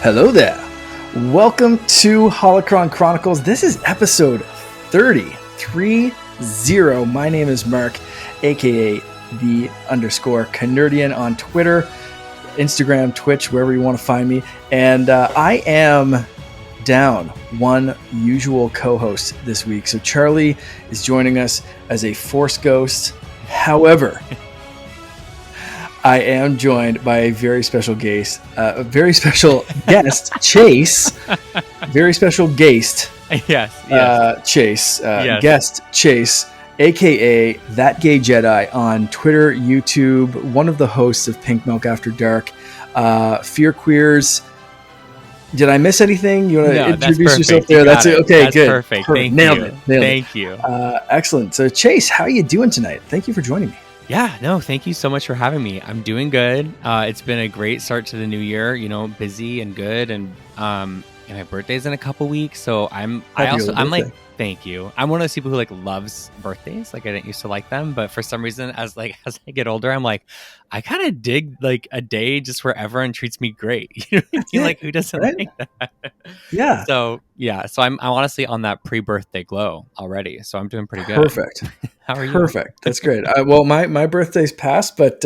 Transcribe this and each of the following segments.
Hello there. Welcome to Holocron Chronicles. This is episode 30. My name is Mark, aka _Canardian on Twitter, Instagram, Twitch, wherever you want to find me. And I am down one usual co-host this week. So Charlie is joining us as a Force ghost. However, I am joined by a very special guest, Chase. Very special guest. Yes. Chase. Guest Chase, aka That Gay Jedi on Twitter, YouTube, one of the hosts of Pink Milk After Dark, Fear Queers. Did I miss anything? You want to introduce yourself there? That's it. Okay, that's good. Perfect. Thank Nailed you. it. Thank you. Excellent. So Chase, how are you doing tonight? Thank you for joining me. Yeah, no, thank you so much for having me. I'm doing good. It's been a great start to the new year, busy and good. And my birthday's in a couple weeks. So I'm like, thank you. I'm one of those people who loves birthdays. I didn't used to like them, but for some reason, as I get older, I'm like, I kind of dig a day just where everyone treats me great. You know what I mean? Who doesn't like that? Yeah. So I'm honestly on that pre-birthday glow already. So I'm doing pretty good. Perfect. How are you? Perfect. That's great. Well, my birthday's passed, but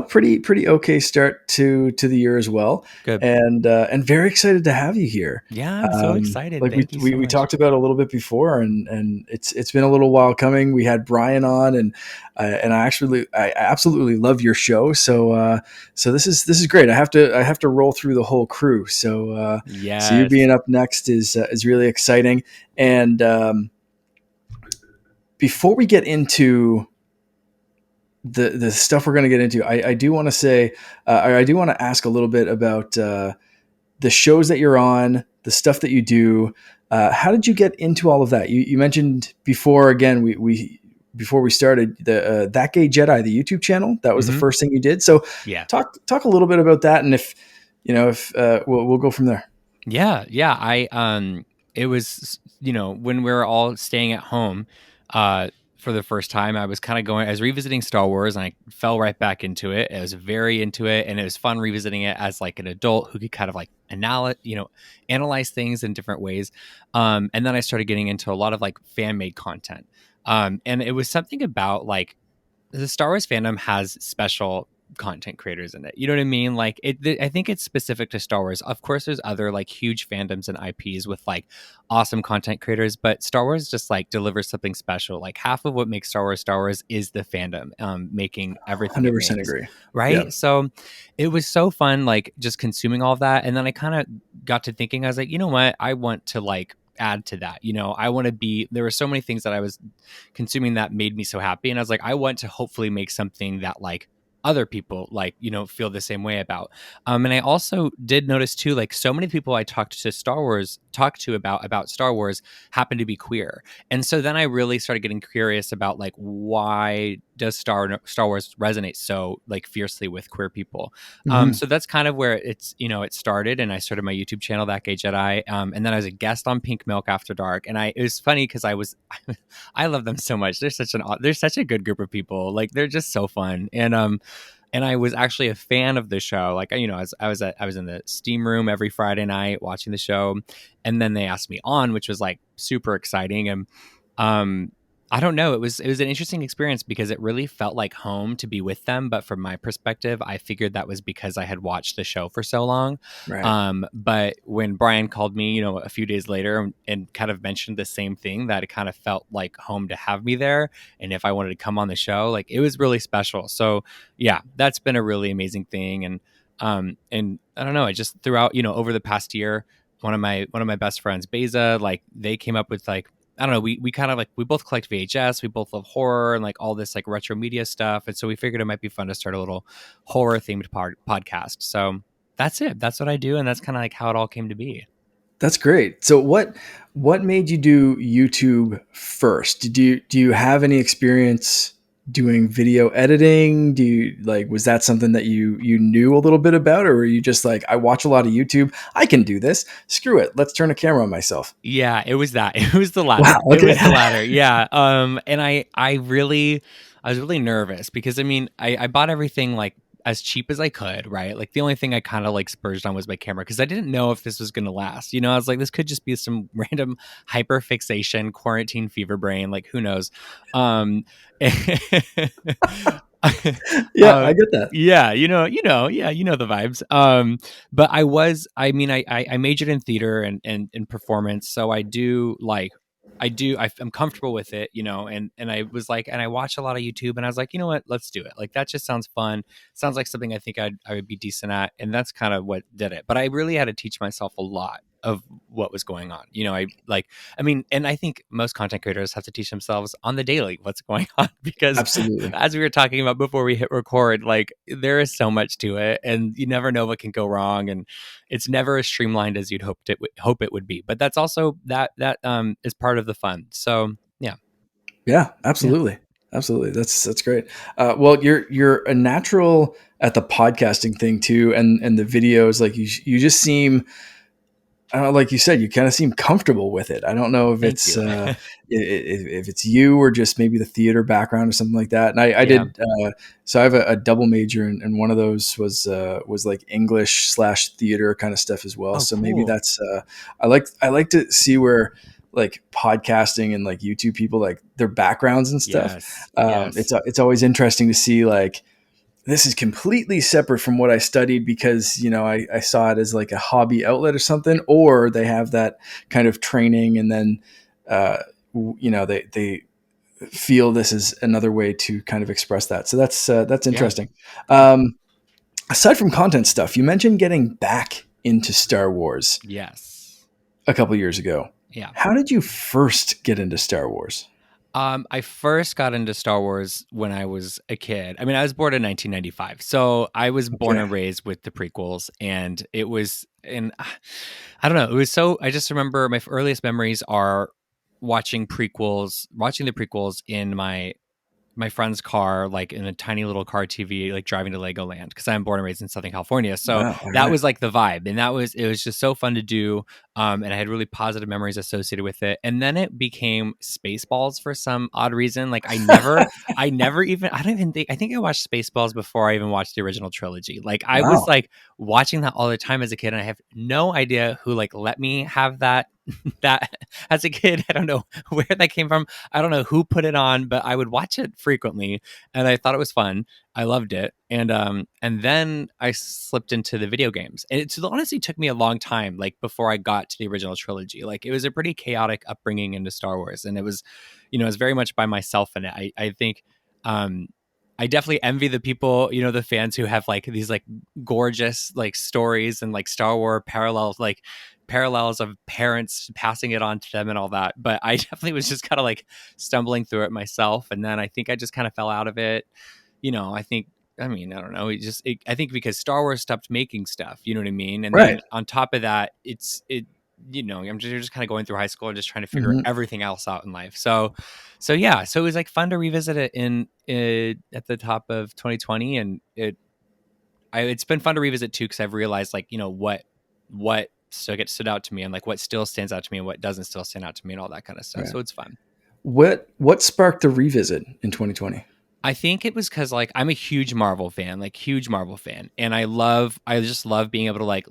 pretty okay start to the year as well. Good. And very excited to have you here. Yeah, I'm so excited. We talked about a little bit before, and it's been a little while coming. We had Brian on, and I absolutely love your show. So this is great. I have to roll through the whole crew. So so you being up next is really exciting. And before we get into the stuff we're going to get into, I do want to say, I do want to ask a little bit about the shows that you're on, the stuff that you do. How did you get into all of that? You mentioned before, again, before we started, the That Gay Jedi, the YouTube channel. That was the first thing you did. So yeah, talk a little bit about that, and if we'll go from there. Yeah. It was when we were all staying at home for the first time, I was revisiting Star Wars, and I fell right back into it. I was very into it, and it was fun revisiting it as an adult who could kind of analyze things in different ways. And then I started getting into a lot of fan made content. And it was something about the Star Wars fandom has special content creators in it. You know what I mean? I think it's specific to Star Wars. Of course, there's other huge fandoms and IPs with awesome content creators, but Star Wars just delivers something special. Half of what makes Star Wars is the fandom, making everything. 100% agree. Right? Yeah. So it was so fun, just consuming all of that. And then I kind of got to thinking, I was like, you know what? I want to add to that. I want to be, there were so many things that I was consuming that made me so happy. And I was like, I want to hopefully make something that other people feel the same way about. And I also did notice too, so many people I talked to about Star Wars happen to be queer. And so then I really started getting curious about why does Star Wars resonate so fiercely with queer people. So that's kind of where it's, it started, and I started my YouTube channel, That Gay Jedi. And then I was a guest on Pink Milk After Dark. And it was funny because I love them so much. They're such a good group of people. They're just so fun. And I was actually a fan of the show. I was in the Steam room every Friday night watching the show, and then they asked me on, which was super exciting. And I don't know, it was an interesting experience because it really felt like home to be with them. But from my perspective, I figured that was because I had watched the show for so long. Right. But when Brian called me, a few days later and kind of mentioned the same thing, that it kind of felt like home to have me there. And if I wanted to come on the show, it was really special. So yeah, that's been a really amazing thing. And I don't know, I just throughout, over the past year, one of my best friends, Beza, they came up with I don't know, we kind of we both collect VHS, we both love horror and all this retro media stuff. And so we figured it might be fun to start a little horror themed podcast. So that's it. That's what I do. And that's kind of how it all came to be. That's great. So what made you do YouTube first? Do you have any experience doing video editing? Do you was that something that you knew a little bit about, or were you just I watch a lot of YouTube, I can do this, screw it, let's turn a camera on myself? Yeah, it was that. It was the latter. Wow, okay. It was the latter. Yeah. And I was really nervous because I bought everything as cheap as I could, right? Like the only thing I kind of like spurged on was my camera because I didn't know if this was going to last. You know, I was like, this could just be some random hyperfixation, quarantine fever brain. Like, who knows? Um, Yeah, I get that. yeah, yeah, you know the vibes. But I mean, I majored in theater and performance, so I'm comfortable with it, you know, and I was like, and I watched a lot of YouTube, and I was like, you know what, let's do it. Like that just sounds fun. Sounds like something I think I would be decent at, and that's kind of what did it. But I really had to teach myself a lot of what was going on. You know, I mean, and I think most content creators have to teach themselves on the daily what's going on because Absolutely. as we were talking about before we hit record, like there is so much to it and you never know what can go wrong and it's never as streamlined as you'd hope it would be. But that's also that is part of the fun. So, yeah. Yeah, Yeah. absolutely. Absolutely. That's great. Well, you're a natural at the podcasting thing too, and the videos. Like you just seem, I don't know, like you said, you kind of seem comfortable with it. I don't know if Thank it's you. if it's you or just maybe the theater background or something like that. And I Yeah. did. So I have a double major, and one of those was like English/theater kind of stuff as well. Oh, So maybe cool. that's I like to see where like podcasting and like YouTube people like their backgrounds and stuff. Yes. It's Yes. it's always interesting to see like this is completely separate from what I studied because, I saw it as like a hobby outlet or something, or they have that kind of training and then, uh, they feel this is another way to kind of express that. So that's Yeah. interesting. Yeah. Aside from content stuff, you mentioned getting back into Star Wars Yes. a couple years ago. Yeah. How did you first get into Star Wars? I first got into Star Wars when I was a kid. I mean, I was born in 1995, so I was born Okay. and raised with the prequels, and it was, and I don't know, it was so. I just remember my earliest memories are watching the prequels in my friend's car, like in a tiny little car TV, like driving to Legoland because I'm born and raised in Southern California. So Wow. All that right. was like the vibe. And it was just so fun to do. And I had really positive memories associated with it. And then it became Spaceballs for some odd reason. Like I don't even think, I think I watched Spaceballs before I even watched the original trilogy. Like I was Wow. like watching that all the time as a kid. And I have no idea who like let me have that that as a kid. I don't know where that came from. I don't know who put it on, but I would watch it frequently, and I thought it was fun. I loved it, and then I slipped into the video games, and it honestly took me a long time, like before I got to the original trilogy. Like it was a pretty chaotic upbringing into Star Wars, and it was, it was very much by myself in it. I think. I definitely envy the people, the fans who have like these like gorgeous like stories and like Star Wars parallels of parents passing it on to them and all that. But I definitely was just kind of like stumbling through it myself. And then I think I just kind of fell out of it. I mean, I don't know. I think because Star Wars stopped making stuff, you know what I mean? And Right. then on top of that, you're just kind of going through high school and just trying to figure Mhm. everything else out in life. So yeah, so it was like fun to revisit it at the top of 2020. And it's been fun to revisit too, because I've realized like, what stood out to me and like what still stands out to me and what doesn't still stand out to me and all that kind of stuff. Right. So it's fun. What sparked the revisit in 2020? I think it was because like I'm a huge Marvel fan, and I just love being able to like,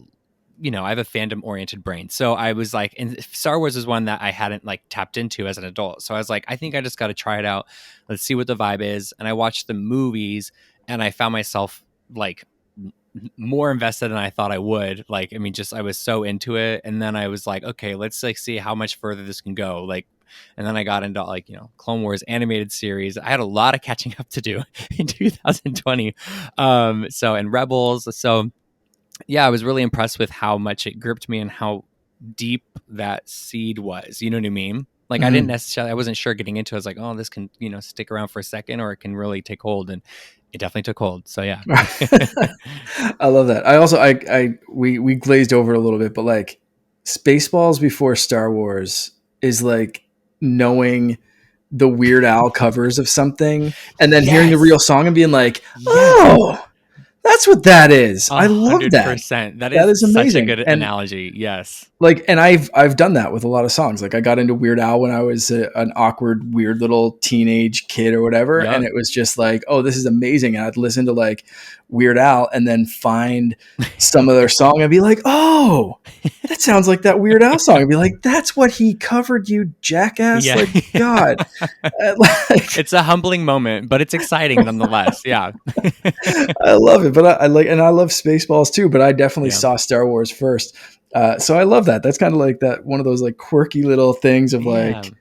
I have a fandom oriented brain. So I was like, and Star Wars is one that I hadn't like tapped into as an adult. So I was like, I think I just got to try it out. Let's see what the vibe is. And I watched the movies, and I found myself like more invested than I thought I would. Like, I mean, just I was so into it, and then I was like, okay, let's like see how much further this can go. Like, and then I got into like Clone Wars animated series. I had a lot of catching up to do in 2020. And Rebels. So yeah, I was really impressed with how much it gripped me and how deep that seed was. You know what I mean? Like Mhm. I wasn't sure getting into it. I was like, oh, this can, stick around for a second, or it can really take hold. And it definitely took hold. So yeah. I love that. I also we glazed over it a little bit, but like Spaceballs before Star Wars is like knowing the Weird Al covers of something and then hearing the Yes. real song and being like, Yes. "Oh, That's what that is. I love that. 100%. That That is is such a amazing. good And analogy. Yes. like, and I've done that with a lot of songs. Like I got into Weird Al when I was an awkward, weird little teenage kid or whatever, and Yep. it was just like, oh, this is amazing. And I'd listen to like Weird Al and then find some of their song and be like, oh, that sounds like that Weird Al song. And be like, that's what he covered, you jackass. Yeah. Like, God, like, It's a humbling moment, but it's exciting nonetheless. Yeah. I love it. But I like, and I love Spaceballs too. But I definitely Yeah. saw Star Wars first. So I love that. That's kind of like that one of those like quirky little things of Yeah. like,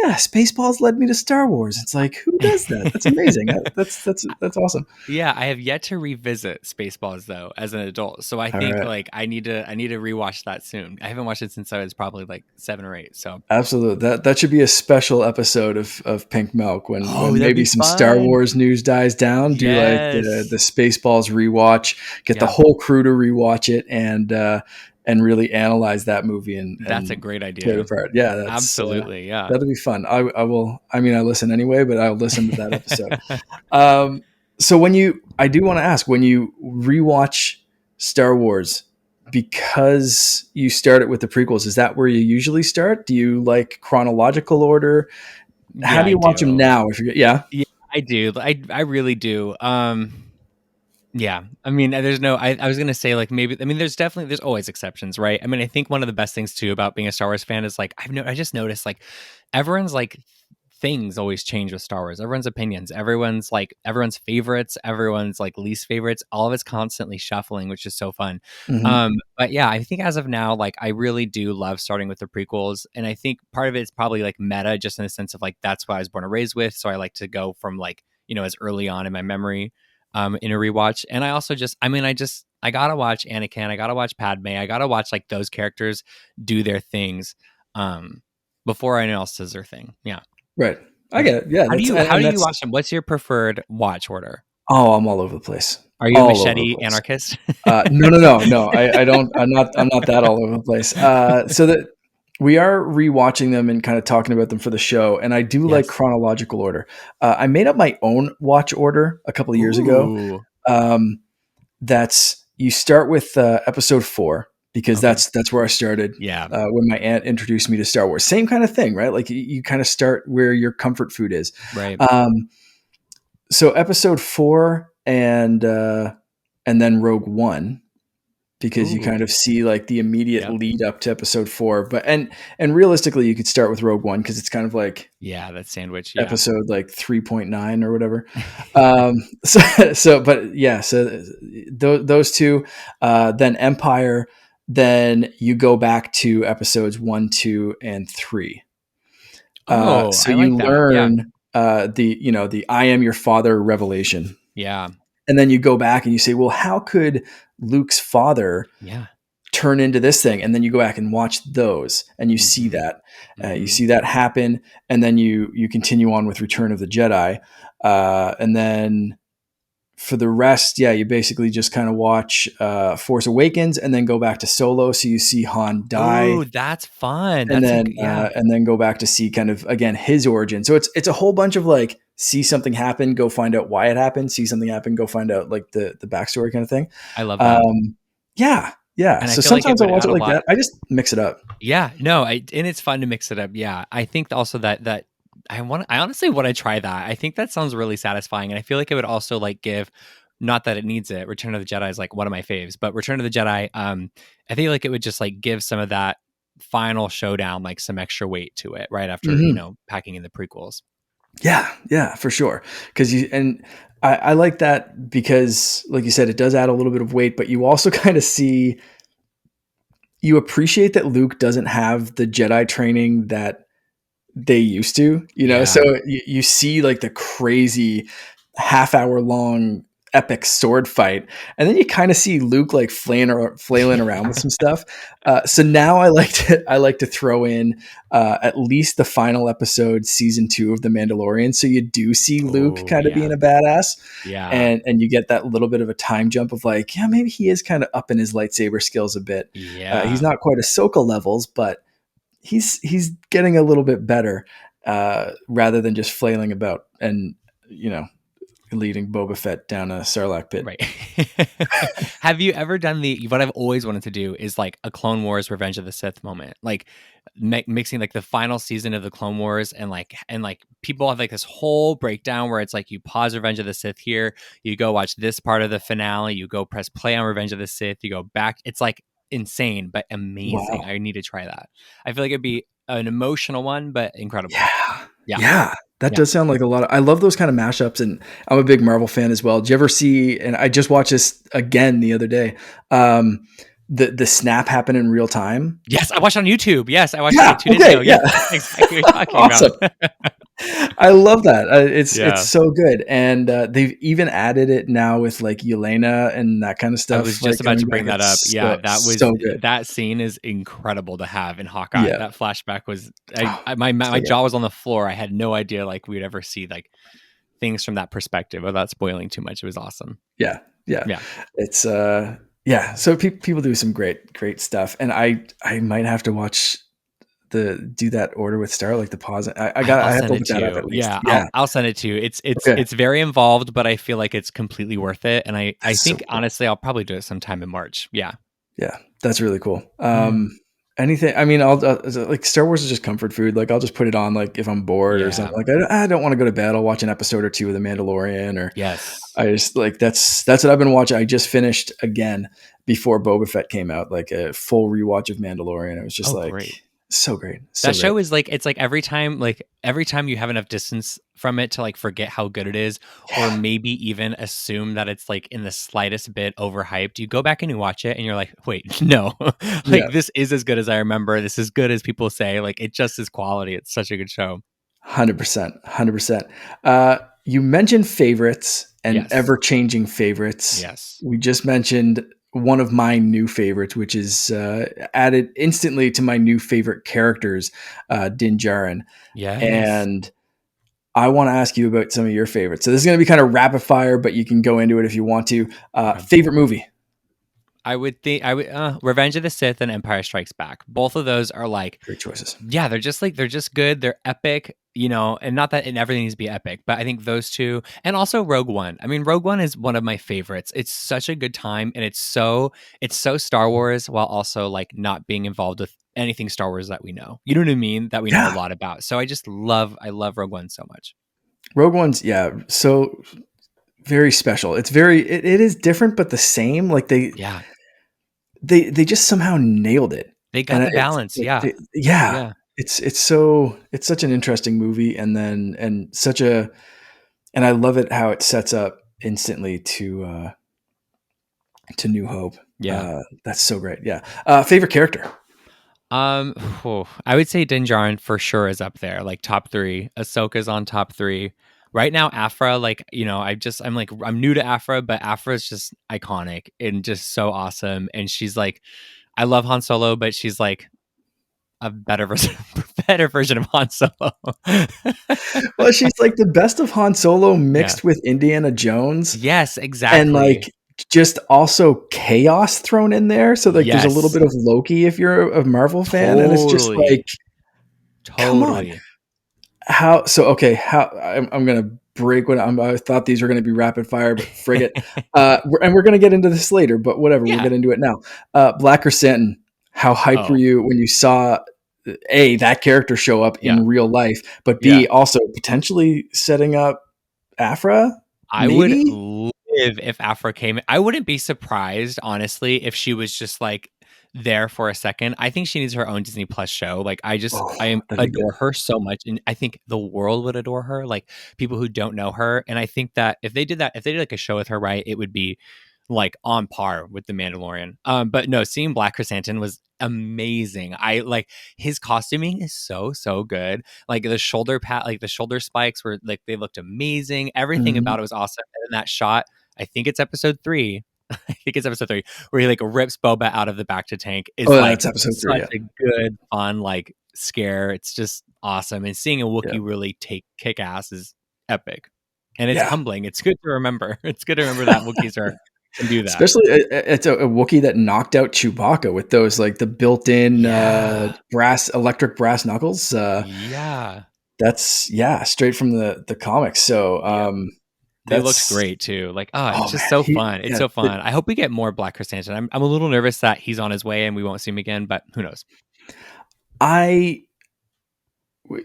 yeah, Spaceballs led me to Star Wars. It's like, who does that? That's amazing. That's awesome. Yeah, I have yet to revisit Spaceballs though as an adult. So I All think right. like I need to rewatch that soon. I haven't watched it since I was probably like 7 or 8. So Absolutely. That should be a special episode of Pink Milk oh, when that'd maybe be some Star fun. Wars news dies down. Do like the Yes. Spaceballs rewatch, get the Yeah, whole crew to rewatch it and really analyze that movie that's a and great tear it idea. apart. Yeah, that's Absolutely. Yeah. that'll be fun. I will. I mean, I listen anyway, but I'll listen to that episode. Um, so I do want to ask, when you rewatch Star Wars, because you start it with the prequels, is that where you usually start? Do you like chronological order? How Yeah, do I you watch them do. now? If you yeah, Yeah, I do. I really do. Yeah. I mean, there's no I was gonna say like maybe I mean there's always exceptions, right? I mean, I think one of the best things too about being a Star Wars fan is like I just noticed like everyone's like things always change with Star Wars. Everyone's opinions, everyone's favorites, everyone's like least favorites, all of it's constantly shuffling, which is so fun. hmm But yeah, I think as of now, like I really do love starting with the prequels. And I think part of it is probably like meta, just in the sense of like that's what I was born and raised with. So I like to go from like, as early on in my memory in a rewatch. And I also just I mean, I gotta watch Anakin, I gotta watch Padme, I gotta watch like those characters do their things before anyone else does their thing. Yeah. right. I Yeah. get it. Yeah, that's How and do you that's watch them? What's your preferred watch order? oh, I'm all over the place, Are you a all over the machete place. anarchist? No. I don't. I'm not that all over the place. So that we are rewatching them and kind of talking about them for the show, and I do like Yes. chronological order. I made up my own watch order a couple of years ago. Ooh. Um, that's you start with episode 4 because Okay. that's where I started Yeah. when my aunt introduced me to Star Wars. Same kind of thing, right? Like you kind of start where your comfort food is. Right. So episode 4 and then Rogue One, because you Ooh. kind of see like the immediate Yep. lead up to episode 4. But and realistically, you could start with Rogue One because it's kind of like Yeah, that sandwich. Yeah. episode like 3.9 or whatever. But yeah, so those two, then Empire, then you go back to episodes 1, 2, and 3. Oh, So I like you that. Yeah. learn the I am your father revelation, Yeah. and then you go back and you say, well, how could Luke's father Yeah. turn into this thing? And then you go back and watch those and you see Mm-hmm. that you Mm-hmm. see that happen, and then you continue on with Return of the Jedi, and then for the rest, yeah, you basically just kind of watch Force Awakens and then go back to Solo, so you see Han die, Ooh, that's fun. That's a yeah. and then go back to see kind of again his origin. So it's a whole bunch of like, see something happen, go find out why it happened, see something happen, go find out like the backstory kind of thing. I love that. Yeah. And I So feel like it sometimes I would watch add it a like lot. that. I just mix it up. Yeah, no, and it's fun to mix it up. Yeah, I think also that I honestly want to try that. I think that sounds really satisfying, and I feel like it would also like give, not that it needs it. Return of the Jedi is like one of my faves, but Return of the Jedi, I feel like it would just like give some of that final showdown like some extra weight to it right after hmm packing in the prequels. Yeah, for sure. Because I like that because, like you said, it does add a little bit of weight, but you also kind of see, you appreciate that Luke doesn't have the Jedi training that they used to, so Yeah. you see like the crazy half-hour long epic sword fight, and then you kind of see Luke like flailing around with some stuff. So now I like to throw in at least the final episode, season 2 of The Mandalorian, so you do see Luke Oh kind of yeah. being a badass, Yeah. and you get that little bit of a time jump of like, yeah, maybe he is kind of up in his lightsaber skills a bit. He's Yeah. not quite Ahsoka levels, but he's getting a little bit better, rather than just flailing about and you know leading Boba Fett down a Sarlacc pit. Right. Have you ever done what I've always wanted to do is like a Clone Wars Revenge of the Sith moment, like mixing like the final season of the Clone Wars and people have like this whole breakdown where it's like you pause Revenge of the Sith here, you go watch this part of the finale, you go press play on Revenge of the Sith, you go back. It's like insane but amazing. Wow. I need to try that. I feel like it'd be an emotional one, but incredible. Yeah. Yeah. Yeah. That Yeah. does sound like a lot of, I love those kind of mashups, and I'm a big Marvel fan as well. Did you ever see, and I just watched this again the other day, the snap happen in real time? Yes, I watched it on YouTube. Yes, I watched it Yeah. like 2 days Okay. ago. Yeah. Yes, that's exactly what you're talking Awesome. about. I love that. It's Yeah. so good, and they've even added it now with like Yelena and that kind of I stuff. was Like just about coming to bring back, that up. it's Yeah, so good. that scene is incredible to have in Hawkeye. Yeah, That flashback was oh, my so my good. jaw was on the floor. I had no idea like we'd ever see like things from that perspective without spoiling too much. It was awesome. Yeah, yeah. Yeah. It's yeah. So people do some great stuff, and I might have to watch do that order with Star, like the pause. I'll I have to send it look to that up you. at least. Yeah, Yeah. I'll send it to you. Okay. It's very involved, but I feel like it's completely worth it. And I That's so think cool. honestly I'll probably do it sometime in March. Yeah. Yeah, that's really cool. Mm. Anything. I mean, I'll like Star Wars is just comfort food. Like I'll just put it on like if I'm bored or Yeah. something. Like I don't want to go to bed. I'll watch an episode or two of The Mandalorian, or Yes. I just like that's what I've been watching. I just finished again before Boba Fett came out, like a full rewatch of Mandalorian. It was just Oh, like great. so great, so That great. show is it's like every time you have enough distance from it to like forget how good it is, or Yeah, maybe even assume that it's like in the slightest bit overhyped, you go back and you watch it and you're like, wait, no, yeah, like this is as good as I remember. This is good as people say. Like it just is quality. It's such a good show. 100%, 100%. You mentioned favorites and Yes. ever changing favorites. Yes. We just mentioned one of my new favorites, which is added instantly to my new favorite characters, Din Djarin. Yes. And I want to ask you about some of your favorites. So this is going to be kind of rapid fire, but you can go into it if you want to. Okay. Favorite movie? I would think Revenge of the Sith and Empire Strikes Back. Both of those are like, Great choices. yeah, they're just good. They're epic, and not that everything needs to be epic, but I think those two, and also Rogue One. I mean, Rogue One is one of my favorites. It's such a good time, and it's so Star Wars while also like not being involved with anything Star Wars that we know. You know what I mean? That we know a Yeah. lot about. So I love Rogue One so much. Rogue One's, yeah, so very special. It is different, but the same. Like Yeah, they just somehow nailed it. they got And the it's balance. like Yeah, yeah, yeah, it's such an interesting movie, and then and such a and I love it how it sets up instantly to New Hope. yeah. That's so great. Yeah. Favorite character? I would say Din Djarin for sure is up there, like top three. Ahsoka's on top three. Right now, Afra, like, I'm new to Afra, but Afra is just iconic and just so awesome. And she's like, I love Han Solo, but she's like a better version, better version of Han Solo. Well, she's like the best of Han Solo Yeah. mixed with Indiana Jones, Yes, and exactly. like just also chaos thrown in there. So like there's a little Yes, bit of Loki if you're a Marvel fan, and it's just like, totally. come on. Totally. How so? Okay, I'm gonna break what I thought these were gonna be rapid fire, but frig it. And we're gonna get into this later, but whatever. We'll Yeah. get into it now. Black or Stanton? How hyped were Oh, you when you saw A, that character show up yeah. in real life, but Yeah. B, also potentially setting up Afra? I would Maybe. live if Afra came. I wouldn't be surprised, honestly, if she was just like there for a second. I think she needs her own Disney Plus show. Like Oh, I that'd be good. adore her so much, and I think the world would adore her. Like people who don't know her, and I think that if they did like a show with her, right, it would be like on par with the Mandalorian. But no, seeing Black Chrysanthemum was amazing. I like his costuming is so good. Like the shoulder pat, like the shoulder spikes were like they looked amazing. Everything Mhm. about it was awesome. And then that shot, I think it's episode 3. I think it's episode 3 where he like rips Boba out of the back to tank is Oh, like that's episode 3, such yeah. a good fun like scare. It's just awesome. And seeing a Yeah. Wookiee really kick ass is epic. And it's Yeah. humbling. It's good to remember. It's good to remember that Wookiees can do that. Especially it's a Wookiee that knocked out Chewbacca with those like the built-in Yeah. electric brass knuckles. Yeah. That's straight from the comics. So Yep. He looks That's great too. Like, oh, it's oh just man, so he fun. It's yeah. so fun. I hope we get more Black Chrysanthemum. I'm a little nervous that he's on his way and we won't see him again, but who knows? I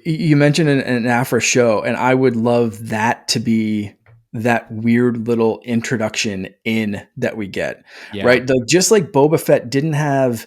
you mentioned an Afra show, and I would love that to be that weird little introduction in that we get, Yeah, right? Just like Boba Fett didn't have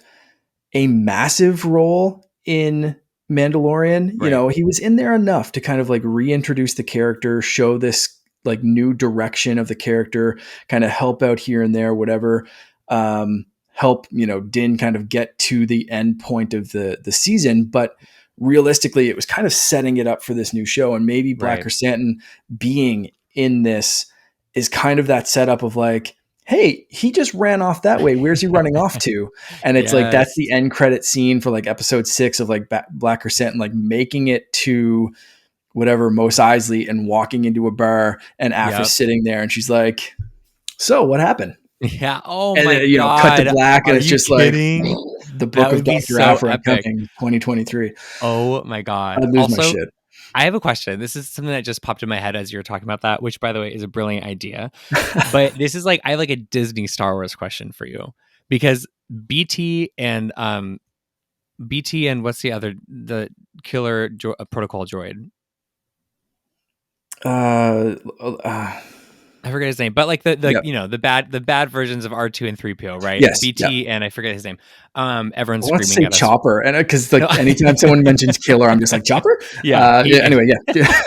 a massive role in Mandalorian, right, he was in there enough to kind of like reintroduce the character, show this like new direction of the character, kind of help out here and there, whatever. Help, Din kind of get to the end point of the season, but realistically, it was kind of setting it up for this new show, and maybe Black right. Chrysanthemum being in this is kind of that setup of like, hey, he just ran off that way. Where's he running off to? And it's like that's Yes. the end credit scene for like episode 6 of like Black Chrysanthemum, like making it to whatever Mos Eisley and walking into a bar, and Afra's Yep. sitting there, and she's like, "So what happened?" Yeah. Oh And my cut to God. black, and Are it's you just like kidding? the That book of would be Dr. so Aphra epic. coming 2023. Oh my God. I'd lose my Also, shit. I have a question. This is something that just popped in my head as you were talking about that, which by the way is a brilliant idea. But this is like I have like a Disney Star Wars question for you. Because BT and what's the killer protocol droid? Uh, I forget his name, but like the yep. the bad versions of R2 and 3PO, right? Yes. Yeah. BT and I forget his name. I Everyone's want to screaming say at us. Chopper, and because No. like anytime someone mentions killer, I'm just like Chopper. Yeah. Yeah. Anyway, yeah.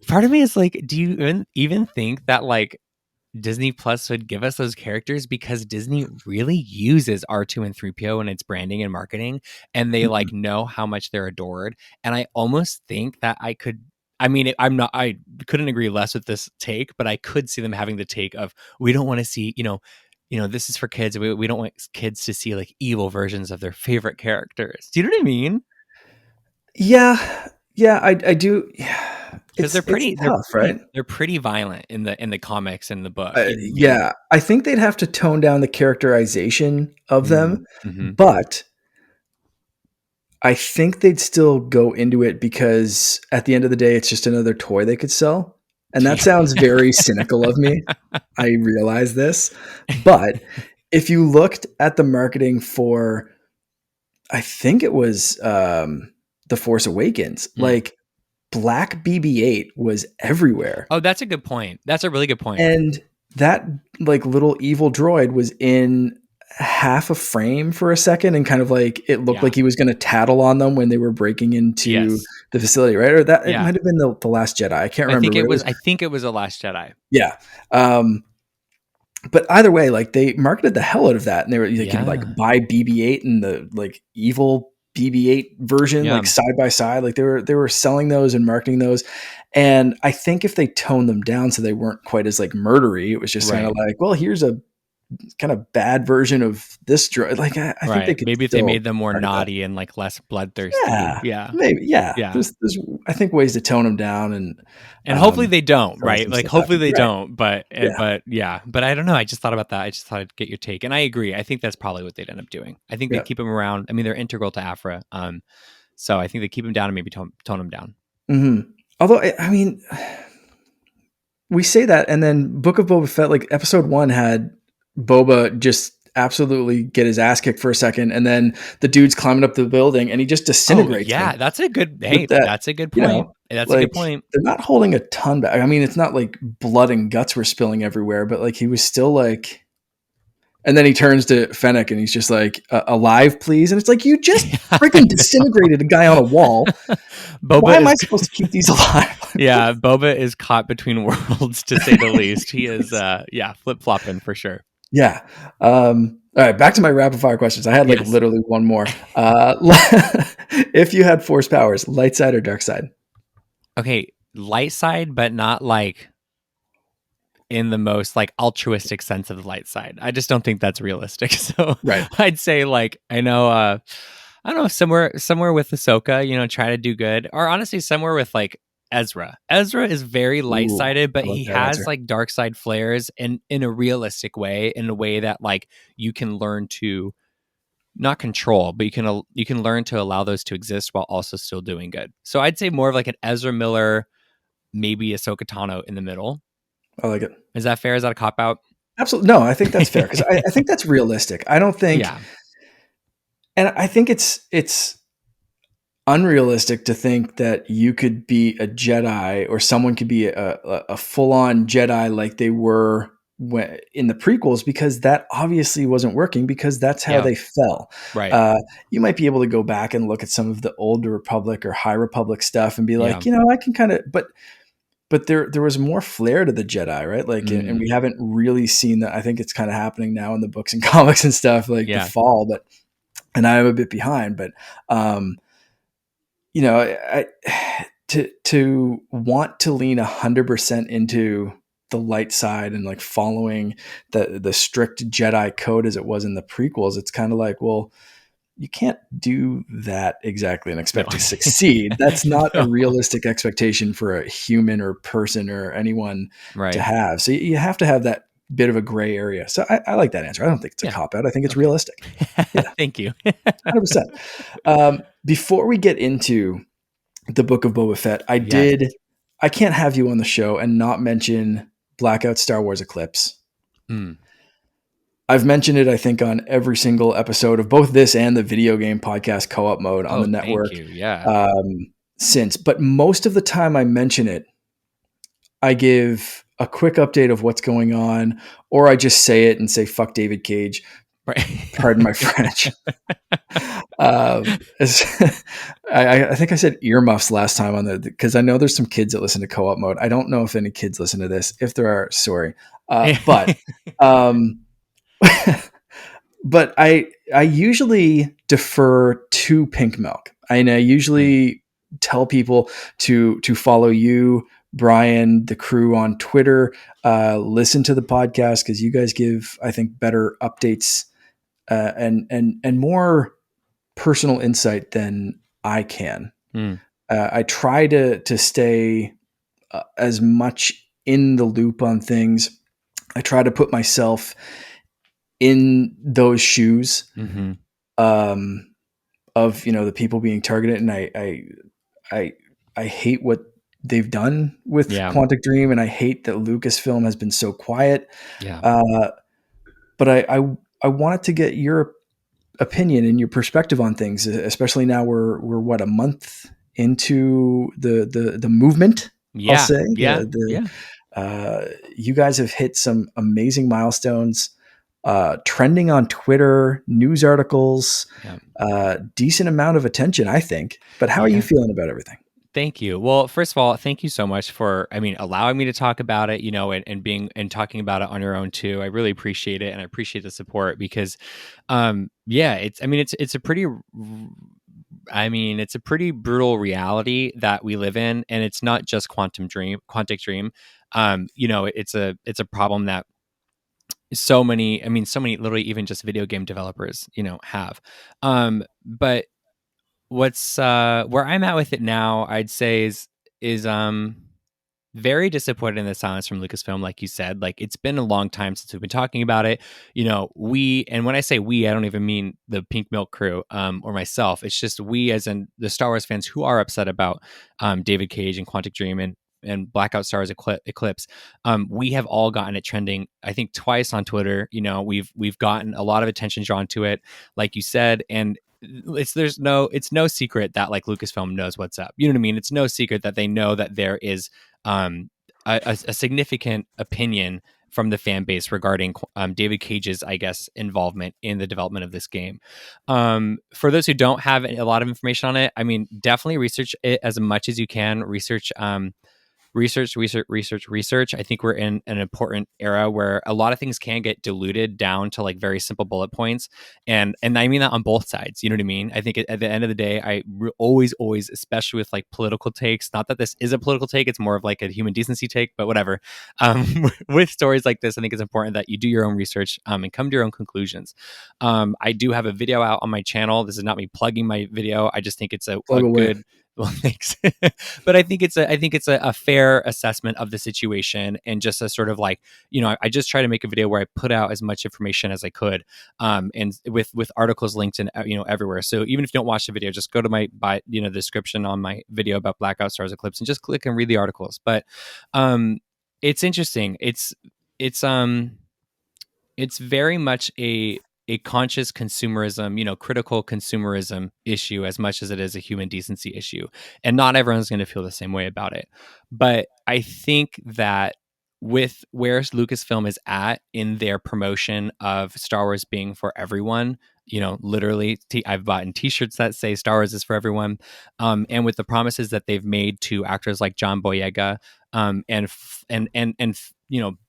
Part of me is like, do you even think that like Disney Plus would give us those characters, because Disney really uses R2 and 3PO in its branding and marketing, and they like know how much they're adored. And I almost think that I couldn't agree less with this take, but I could see them having the take of, we don't want to see, this is for kids. We don't want kids to see like evil versions of their favorite characters. Do you know what I mean? Yeah. Yeah. I do. Yeah. Because It's tough, right? they're pretty violent in the comics and the book. You know what I mean? Yeah. I think they'd have to tone down the characterization of them, Mm-hmm. but I think they'd still go into it because at the end of the day, it's just another toy they could sell. And that sounds very cynical of me. I realize this. But if you looked at the marketing for, I think it was The Force Awakens, like Black BB-8 was everywhere. Oh, that's a good point. That's a really good point. And that like little evil droid was in half a frame for a second, and kind of like it looked like he was going to tattle on them when they were breaking into the facility, right? Or that it might have been the Last Jedi. I can't remember. I think it was The Last Jedi. Yeah. But either way, like they marketed the hell out of that, and they could like buy BB-8 and the like evil BB-8 version, like side by side. Like they were selling those and marketing those. And I think if they toned them down so they weren't quite as like murdery, it was just kind of like, well, here's a kind of bad version of this droid. Like I think they could maybe if they made them more naughty and like less bloodthirsty. Yeah. Maybe. Yeah. There's I think ways to tone them down, and hopefully they don't, right? Like hopefully they right. don't, but I don't know. I just thought about that. I just thought I'd get your take. And I agree. I think that's probably what they'd end up doing. I think they keep them around. I mean, they're integral to Aphra. So I think they keep them down and maybe tone them down. Mm-hmm. Although, I mean, we say that, and then Book of Boba Fett, like episode 1 had Boba just absolutely get his ass kicked for a second, and then the dude's climbing up the building and he just disintegrates him. That's a good that's a good point. That's a good point. They're not holding a ton back. I mean, it's not like blood and guts were spilling everywhere, but like he was still like, and then he turns to Fennec and he's just like, alive, please. And it's like, you just freaking disintegrated a guy on a wall. Why am I supposed to keep these alive? Boba is caught between worlds, to say the least. He is flip-flopping for sure. Yeah. All right, back to my rapid fire questions. I had like literally one more. If you had force powers, light side or dark side? Okay, light side, but not like in the most like altruistic sense of the light side. I just don't think that's realistic. So I'd say like, I don't know, somewhere with Ahsoka, try to do good, or honestly somewhere with like Ezra. Ezra is very light-sided, but he has like dark side flares in a realistic way, in a way that like you can learn to not control, but you can learn to allow those to exist while also still doing good. So I'd say more of like an Ezra Miller, maybe Ahsoka Tano in the middle. I like it. Is that fair? Is that a cop out? Absolutely. No, I think that's fair because I think that's realistic. I don't think, Yeah. and I think it's unrealistic to think that you could be a Jedi or someone could be a full on Jedi like they were in the prequels, because that obviously wasn't working, because that's how Yeah. they fell. Right. Uh, you might be able to go back and look at some of the older Republic or High Republic stuff and be Yeah. like, I can kind of, but there was more flair to the Jedi, right? Like, and Mm. we haven't really seen that. I think it's kind of happening now in the books and comics and stuff, like the Yeah. fall. But and I'm a bit behind, but um, to want to lean 100% into the light side and like following the strict Jedi code as it was in the prequels, it's kind of like, well, you can't do that exactly and No. expect to succeed. That's not a No. realistic expectation for a human or person or anyone to Right. have. So you have to have that bit of a gray area. So I like that answer. I don't think it's a Yeah. cop out. I think it's Okay. realistic. Yeah, Thank you. 100%. Before we get into the Book of Boba Fett, Yes. I can't have you on the show and not mention Blackout Star Wars Eclipse. Mm. I've mentioned it, I think, on every single episode of both this and the video game podcast Co-op Mode on Oh, the thank network you. Yeah. since. But most of the time I mention it, I give a quick update of what's going on, or I just say it and say, fuck David Cage. Right. Pardon my French. As, I think I said earmuffs last time on because I know there's some kids that listen to Co-op Mode. I don't know if any kids listen to this. If there are, sorry. But um, but I usually defer to Pink Milk. And I Mm. usually tell people to follow you, Brian, the crew on Twitter, listen to the podcast because you guys give, I think, better updates and more personal insight than I can. Mm. I try to stay as much in the loop on things. I try to put myself in those shoes Mm-hmm. um, of the people being targeted, and I I hate what they've done with Yeah. Quantic Dream, and I hate that Lucasfilm has been so quiet. Yeah. Uh, but I wanted to get your opinion and your perspective on things, especially now we're what, a month into the movement. I'll Yeah. say Yeah. Yeah. you guys have hit some amazing milestones, trending on Twitter, news articles, Yeah. decent amount of attention, I think. But how are you Yeah. feeling about everything? Thank you. Well, first of all, thank you so much for, allowing me to talk about it, and being and talking about it on your own too. I really appreciate it, and I appreciate the support because, yeah, it's a pretty, it's a pretty brutal reality that we live in, and it's not just Quantic Dream. It's a problem that so many, literally even just video game developers, have. But what's where I'm at with it now, I'd say is very disappointed in the silence from Lucasfilm. Like you said, like it's been a long time since we've been talking about it. And when I say we, I don't even mean the Pink Milk crew or myself. It's just we, as in the Star Wars fans who are upset about David Cage and Quantic Dream and Blackout Stars Eclipse. We have all gotten it trending, I think, twice on Twitter. We've gotten a lot of attention drawn to it, like you said, and it's no secret that like Lucasfilm knows what's up. You know what I mean? It's no secret that they know that there is um, a significant opinion from the fan base regarding David Cage's, I guess, involvement in the development of this game. For those who don't have a lot of information on it, definitely research it as much as you can. Research. I think we're in an important era where a lot of things can get diluted down to like very simple bullet points, and I mean that on both sides. You know what I mean? I think at the end of the day, always, especially with like political takes. Not that this is a political take; it's more of like a human decency take. But whatever. With stories like this, I think it's important that you do your own research and come to your own conclusions. I do have a video out on my channel. This is not me plugging my video. I just think it's a Plug away. good. Well, thanks. But I think it's a fair assessment of the situation, and just a sort of like, I just try to make a video where I put out as much information as I could, and with articles linked in everywhere. So even if you don't watch the video, just go to the description on my video about Blackout Stars Eclipse and just click and read the articles. But It's interesting. It's it's very much a conscious consumerism, critical consumerism issue as much as it is a human decency issue. And not everyone's going to feel the same way about it. But I think that with where Lucasfilm is at in their promotion of Star Wars being for everyone, literally, I've bought t-shirts that say Star Wars is for everyone, and with the promises that they've made to actors like John Boyega, and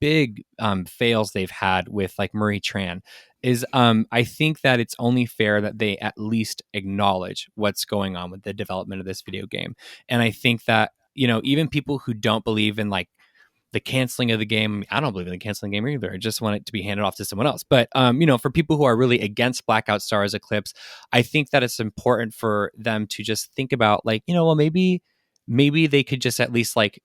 big fails they've had with like Murray Tran, is I think that it's only fair that they at least acknowledge what's going on with the development of this video game. And I think that even people who don't believe in like the canceling of the game. I don't believe in the canceling game either. I just want it to be handed off to someone else. But for people who are really against Blackout Stars Eclipse, I think that it's important for them to just think about like, well, maybe they could just at least like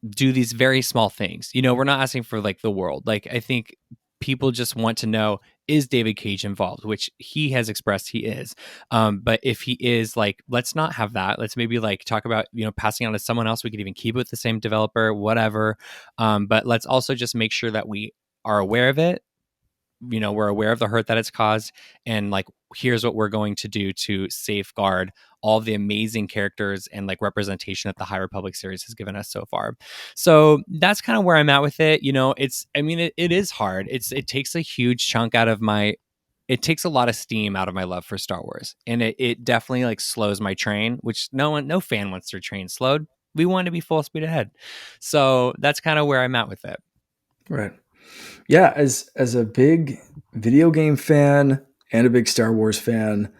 do these very small things. We're not asking for like the world. Like I think people just want to know, is David Cage involved, which he has expressed he is. But if he is, like, let's not have that. Let's maybe like talk about, passing on to someone else. We could even keep it with the same developer, whatever. But let's also just make sure that we are aware of it. We're aware of the hurt that it's caused, and like, here's what we're going to do to safeguard all the amazing characters and like representation that the High Republic series has given us so far. So that's kind of where I'm at with it. It is hard. It takes a huge chunk out of it takes a lot of steam out of my love for Star Wars, and it definitely like slows my train, which no fan wants their train slowed. We want to be full speed ahead. So that's kind of where I'm at with it. Right. Yeah, as a big video game fan and a big Star Wars fan,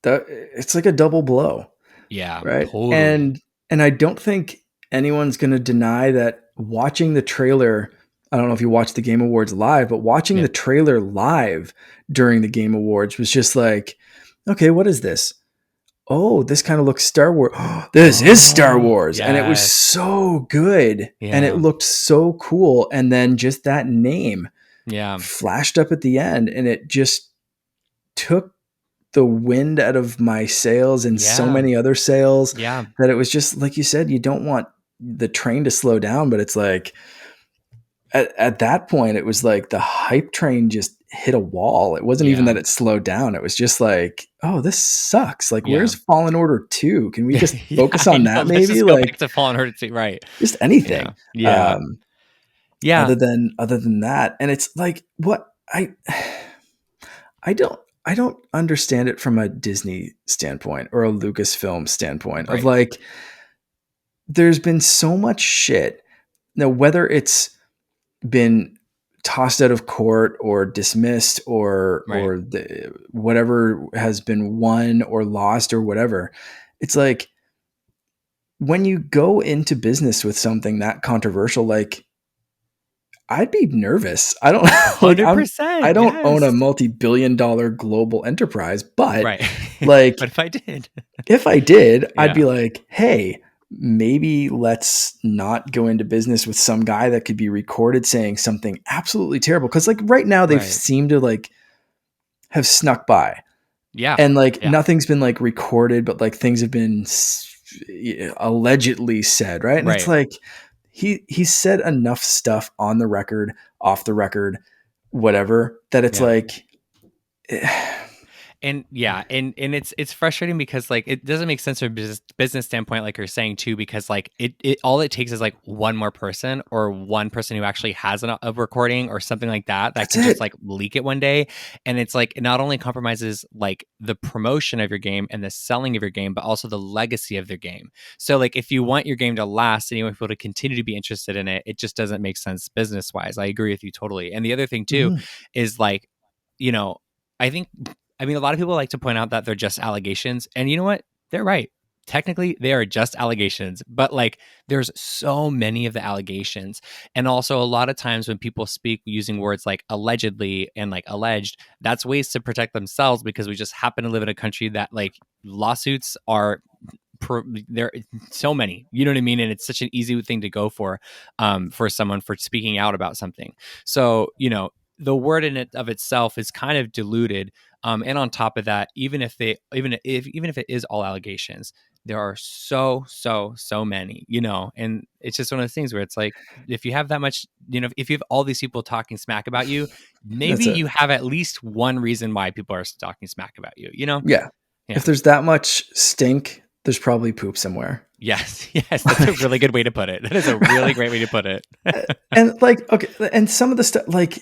that it's like a double blow, Yeah, right? totally. And I don't think anyone's going to deny that watching the trailer, I don't know if you watched the Game Awards live, but watching Yeah. the trailer live during the Game Awards was just like, okay, what is this? Oh, this kind of looks Star Wars. This is Star Oh, Wars. And it was yes. so good. And it Yeah. looked so cool. And then just that name Yeah. flashed up at the end, and it just took the wind out of my sails and so Yeah. many other sails, Yeah. that it was just like you said, you don't want the train to slow down, but it's like at that point it was like the hype train just hit a wall. It wasn't even Yeah. that it slowed down. It was just like, oh, this sucks. Like, Yeah. where's Fallen Order 2? Can we just Yeah, focus I on know. that Let's maybe? just go back Like, to Fallen Order 2. Right. just Yeah. anything. Yeah. Um, Yeah. other than that. And it's like, what I don't understand it from a Disney standpoint or a Lucasfilm standpoint of Right. like, there's been so much shit. Now, whether it's been tossed out of court or dismissed Right. or whatever has been won or lost or whatever, it's like when you go into business with something that controversial, like, I'd be nervous. I don't like I 100%. don't own a Yes. multi-billion-dollar global enterprise, but Right. like, But if I did. if I did, I'd Yeah. be like, hey, maybe let's not go into business with some guy that could be recorded saying something absolutely terrible. Cause like right now they've Right. seemed to like have snuck by, Yeah. and like Yeah. nothing's been like recorded, but like things have been allegedly said. Right. And it's Right. like, he's said enough stuff on the record, off the record, whatever, that it's Yeah. like, And yeah, and it's frustrating because like it doesn't make sense from a business standpoint, like you're saying too, because like it all it takes is like one more person or one person who actually has a recording or something like that that's can just it. like leak it one day, and it's like it not only compromises like the promotion of your game and the selling of your game, but also the legacy of their game. So like if you want your game to last and you want people to continue to be interested in it, it just doesn't make sense business wise. I agree with you totally. And the other thing too Mhm. is like, you know, I think a lot of people like to point out that they're just allegations. And you know what? They're right. Technically, they are just allegations, but like there's so many of the allegations. And also, a lot of times when people speak using words like allegedly and like alleged, that's ways to protect themselves because we just happen to live in a country that like lawsuits are. There so many, you know what I mean, and it's such an easy thing to go for someone for speaking out about something. So the word in it of itself is kind of diluted, and on top of that, even if it is all allegations, there are so many, and it's just one of those things where it's like, if you have that much, if you have all these people talking smack about you, maybe That's it. you have at least one reason why people are talking smack about you. Yeah. Yeah. If there's that much stink, there's probably poop somewhere. Yes. Yes. That's a really good way to put it. That is a really great way to put it. And like, okay, and some of the stuff, like,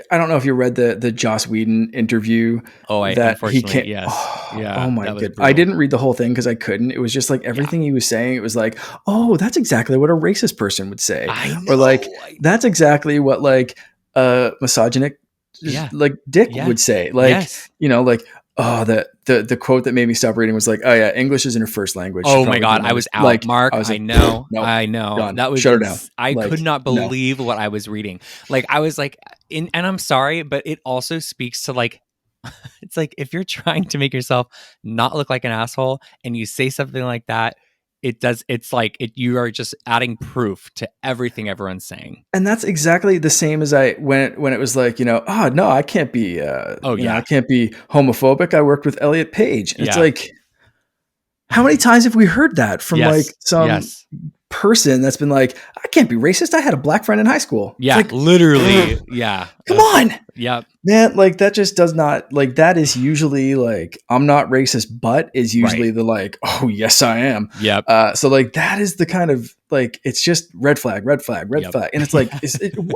I don't know if you read the Joss Whedon interview Oh, I that he unfortunately, can't. yes. Oh Yeah. my That was good. I brutal. didn't read the whole thing because I couldn't. It was just like Yeah. everything he was saying. It was like, oh, that's exactly what a racist person would say, I or like know. that's exactly what like a misogynic, Yeah. like dick Yeah. would say. Like, Yes. like, oh, the quote that made me stop reading was like, oh yeah, English isn't her first language. Should Oh my probably do God, I another. was out. Like, Mark, I was I like, know. no, I know. done. That was Shut her down. I could Like, not no. believe what I was reading. Like I was like and I'm sorry, but it also speaks to like it's like if you're trying to make yourself not look like an asshole and you say something like that, it's like you are just adding proof to everything everyone's saying. And that's exactly the same as I when it was like, oh no, I can't be Oh I yeah. can't be homophobic. I worked with Elliot Page. And it's Yeah. like, how many times have we heard that from like Yes. some Yes. person that's been like, I can't be racist. I had a black friend in high school. It's Yeah, like, literally. Yeah. come on. Yep. Man, like that just does not like that is usually like I'm not racist, but is Right. usually the like, oh yes, I am. Yep. So like that is the kind of like it's just red flag, red flag, red Yep. flag, and it's like,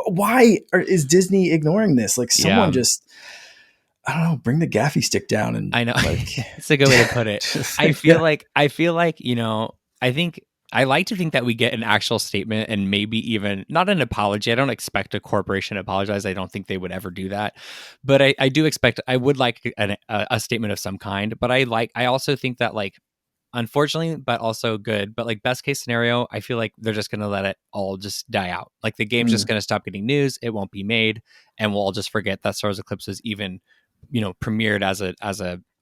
why is Disney ignoring this? Like Yeah. someone just I don't know, bring the gaffy stick down and I know. like It's a good way to put it. yeah, I feel like, I think I like to think that we get an actual statement and maybe even not an apology. I don't expect a corporation to apologize. I don't think they would ever do that. But I do expect, I would like a statement of some kind. But I also think that like, unfortunately, but also good. But like best case scenario, I feel like they're just going to let it all just die out. Like the game's just mm, going to stop getting news. It won't be made. And we'll all just forget that Star Wars Eclipse was even, premiered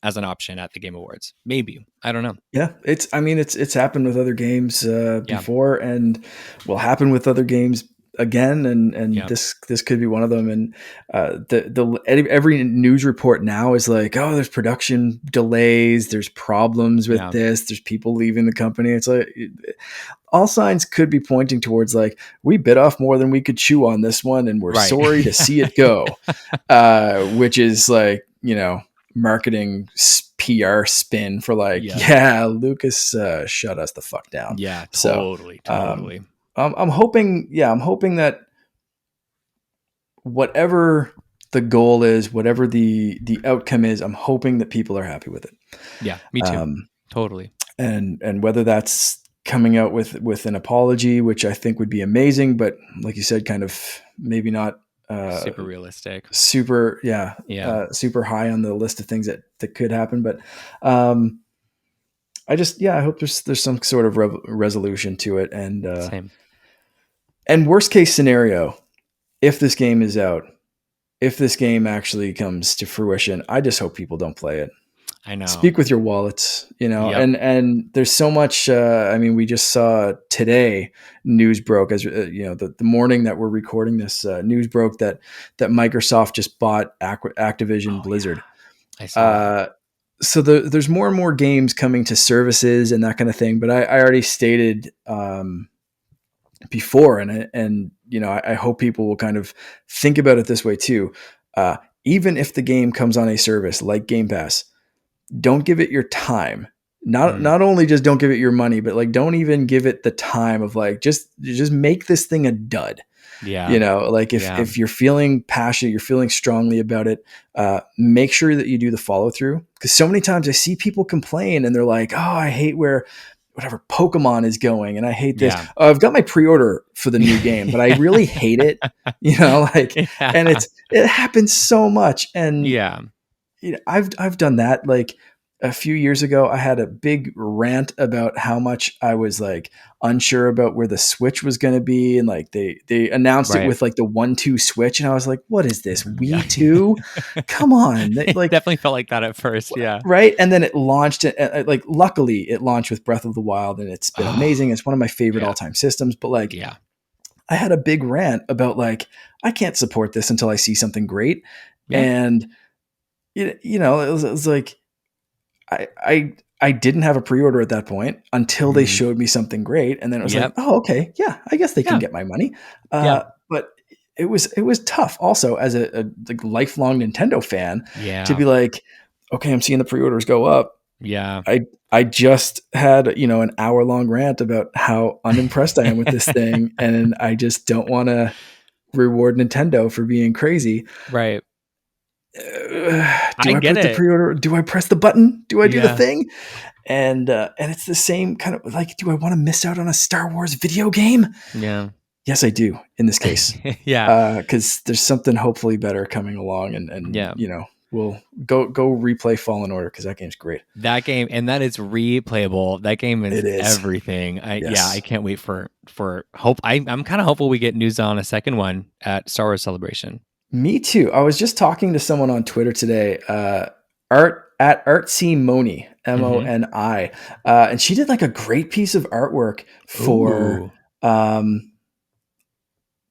as an option at the Game Awards. Maybe. I don't know. yeah. It's I mean it's happened with other games Yeah. before and will happen with other games again, and Yeah. this could be one of them. And the every news report now is like, oh, there's production delays, there's problems with Yeah. this, there's people leaving the company. It's like all signs could be pointing towards like we bit off more than we could chew on this one, and we're Right. sorry to see it go. Which is like marketing PR spin for like, yeah, Lucas shut us the fuck down. Yeah, So totally. I'm hoping that whatever the goal is, whatever the outcome is, I'm hoping that people are happy with it. Yeah, me too. Totally. And whether that's coming out with an apology, which I think would be amazing, but like you said, kind of maybe not Super realistic. super super high on the list of things that could happen. But I hope there's some sort of resolution to it. And Same. and worst case scenario, if this game is out, if this game actually comes to fruition, I just hope people don't play it. I know. Speak with your wallets, Yep. and there's so much. I mean, we just saw today news broke as the morning that we're recording this. News broke that Microsoft just bought Activision Blizzard. Yeah. I saw that. So there's more and more games coming to services and that kind of thing. But I already stated before, and I hope people will kind of think about it this way too. Even if the game comes on a service like Game Pass, don't give it your time. Not only just don't give it your money, but like don't even give it the time of like just make this thing a dud. Yeah. Like if you're feeling passionate, you're feeling strongly about it, make sure that you do the follow through. Because so many times I see people complain and they're like, oh, I hate where whatever Pokemon is going, and I hate this. Yeah. Oh, I've got my pre-order for the new game, but I really hate it. And it happens so much. And yeah. I've done that. Like a few years ago, I had a big rant about how much I was like unsure about where the Switch was going to be, and like they announced it with like the 1-2 Switch, and I was like, "What is this? Wii 2? Come on!" It like definitely felt like that at first, yeah. Right, and then it launched. Like luckily, it launched with Breath of the Wild, and it's been amazing. It's one of my favorite all-time systems. But like, I had a big rant about like I can't support this until I see something great, and it was like I I didn't have a pre-order at that point until they Mhm. showed me something great, and then it was like, Yep. oh, okay, yeah, I guess they can Yeah. get my money. Yeah. But it was tough also as a like lifelong Nintendo fan to Yeah. be like, okay, I'm seeing the pre-orders go up. Yeah. I just had an hour long rant about how unimpressed I am with this thing, and I just don't want to reward Nintendo for being crazy. Right. I Do I get put the it. pre-order? Do I press the button? Do I do the Yeah. thing? And it's the same kind of like, do I want to miss out on a Star Wars video game? Yeah. Yes, I do in this case, Yeah. because there's something hopefully better coming along, and Yeah. we'll go replay Fallen Order because that game's great. That game, and that is replayable. That game is It is. everything. I Yes. can't wait for hope. I'm kind of hopeful we get news on a second one at Star Wars Celebration. Me too. I was just talking to someone on Twitter today, art at Artsy Moni, Mm-hmm. Moni, and she did like a great piece of artwork Ooh. um,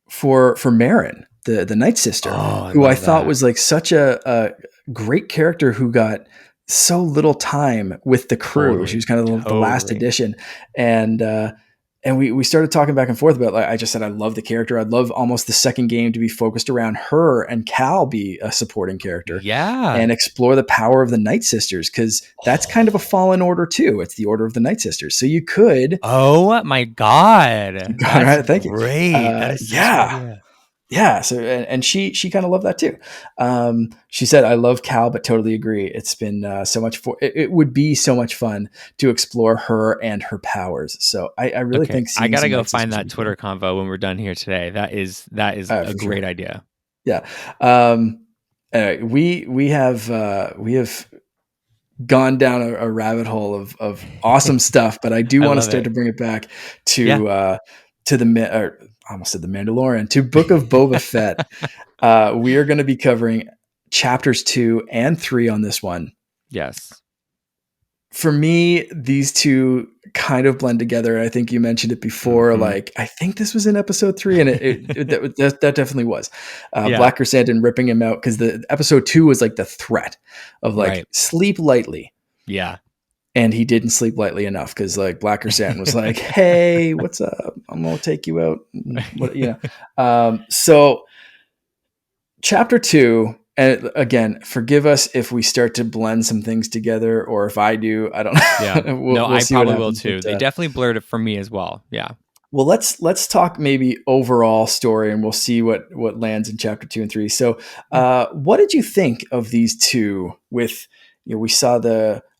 for Marin, the Night Sister, Oh, I who I love thought that. was like such a great character who got so little time with the crew. She Totally. was kind of the last Totally. addition, and we started talking back and forth about, like, I just said I love the character. I'd love almost the second game to be focused around her and Cal be a supporting character Yeah. and explore the power of the Night Sisters, because that's kind of a Fallen Order too. It's the Order of the Night Sisters. So you could, Oh my God. all That's right, thank you. great. That is such a good Yeah, idea. yeah. So and she kind of loved that too. She said, I love Cal, but totally agree. It's been so much it would be so much fun to explore her and her powers. So I really Okay. think I seeing gotta some go Night find Sisters would that be cool. Twitter convo when we're done here today. That is a For great sure. idea. Yeah. Anyway, we have gone down a rabbit hole of awesome stuff, but I do I want to love start it. to bring it back Yeah. to or I almost said the Mandalorian, to Book of Boba Fett. We are going to be covering chapters 2 and 3 on this one. Yes. For me, these two kind of blend together. I think you mentioned it before. Mm-hmm. Like, I think this was in episode 3, and that definitely was. Yeah. Black Chrysanthemum ripping him out, because the episode 2 was like the threat of like, Right. sleep lightly. Yeah. And he didn't sleep lightly enough, because like Black Chrysanthemum was like, "Hey, what's up? I'm gonna take you out." So chapter 2, and again, forgive us if we start to blend some things together, or if I do, I don't Yeah. know. No, We'll I see what probably will happens. too. But They definitely blurred it for me as well. Yeah. well, let's talk maybe overall story, and we'll see what lands in chapter 2 and 3. So, Yeah. what did you think of these two? With, we saw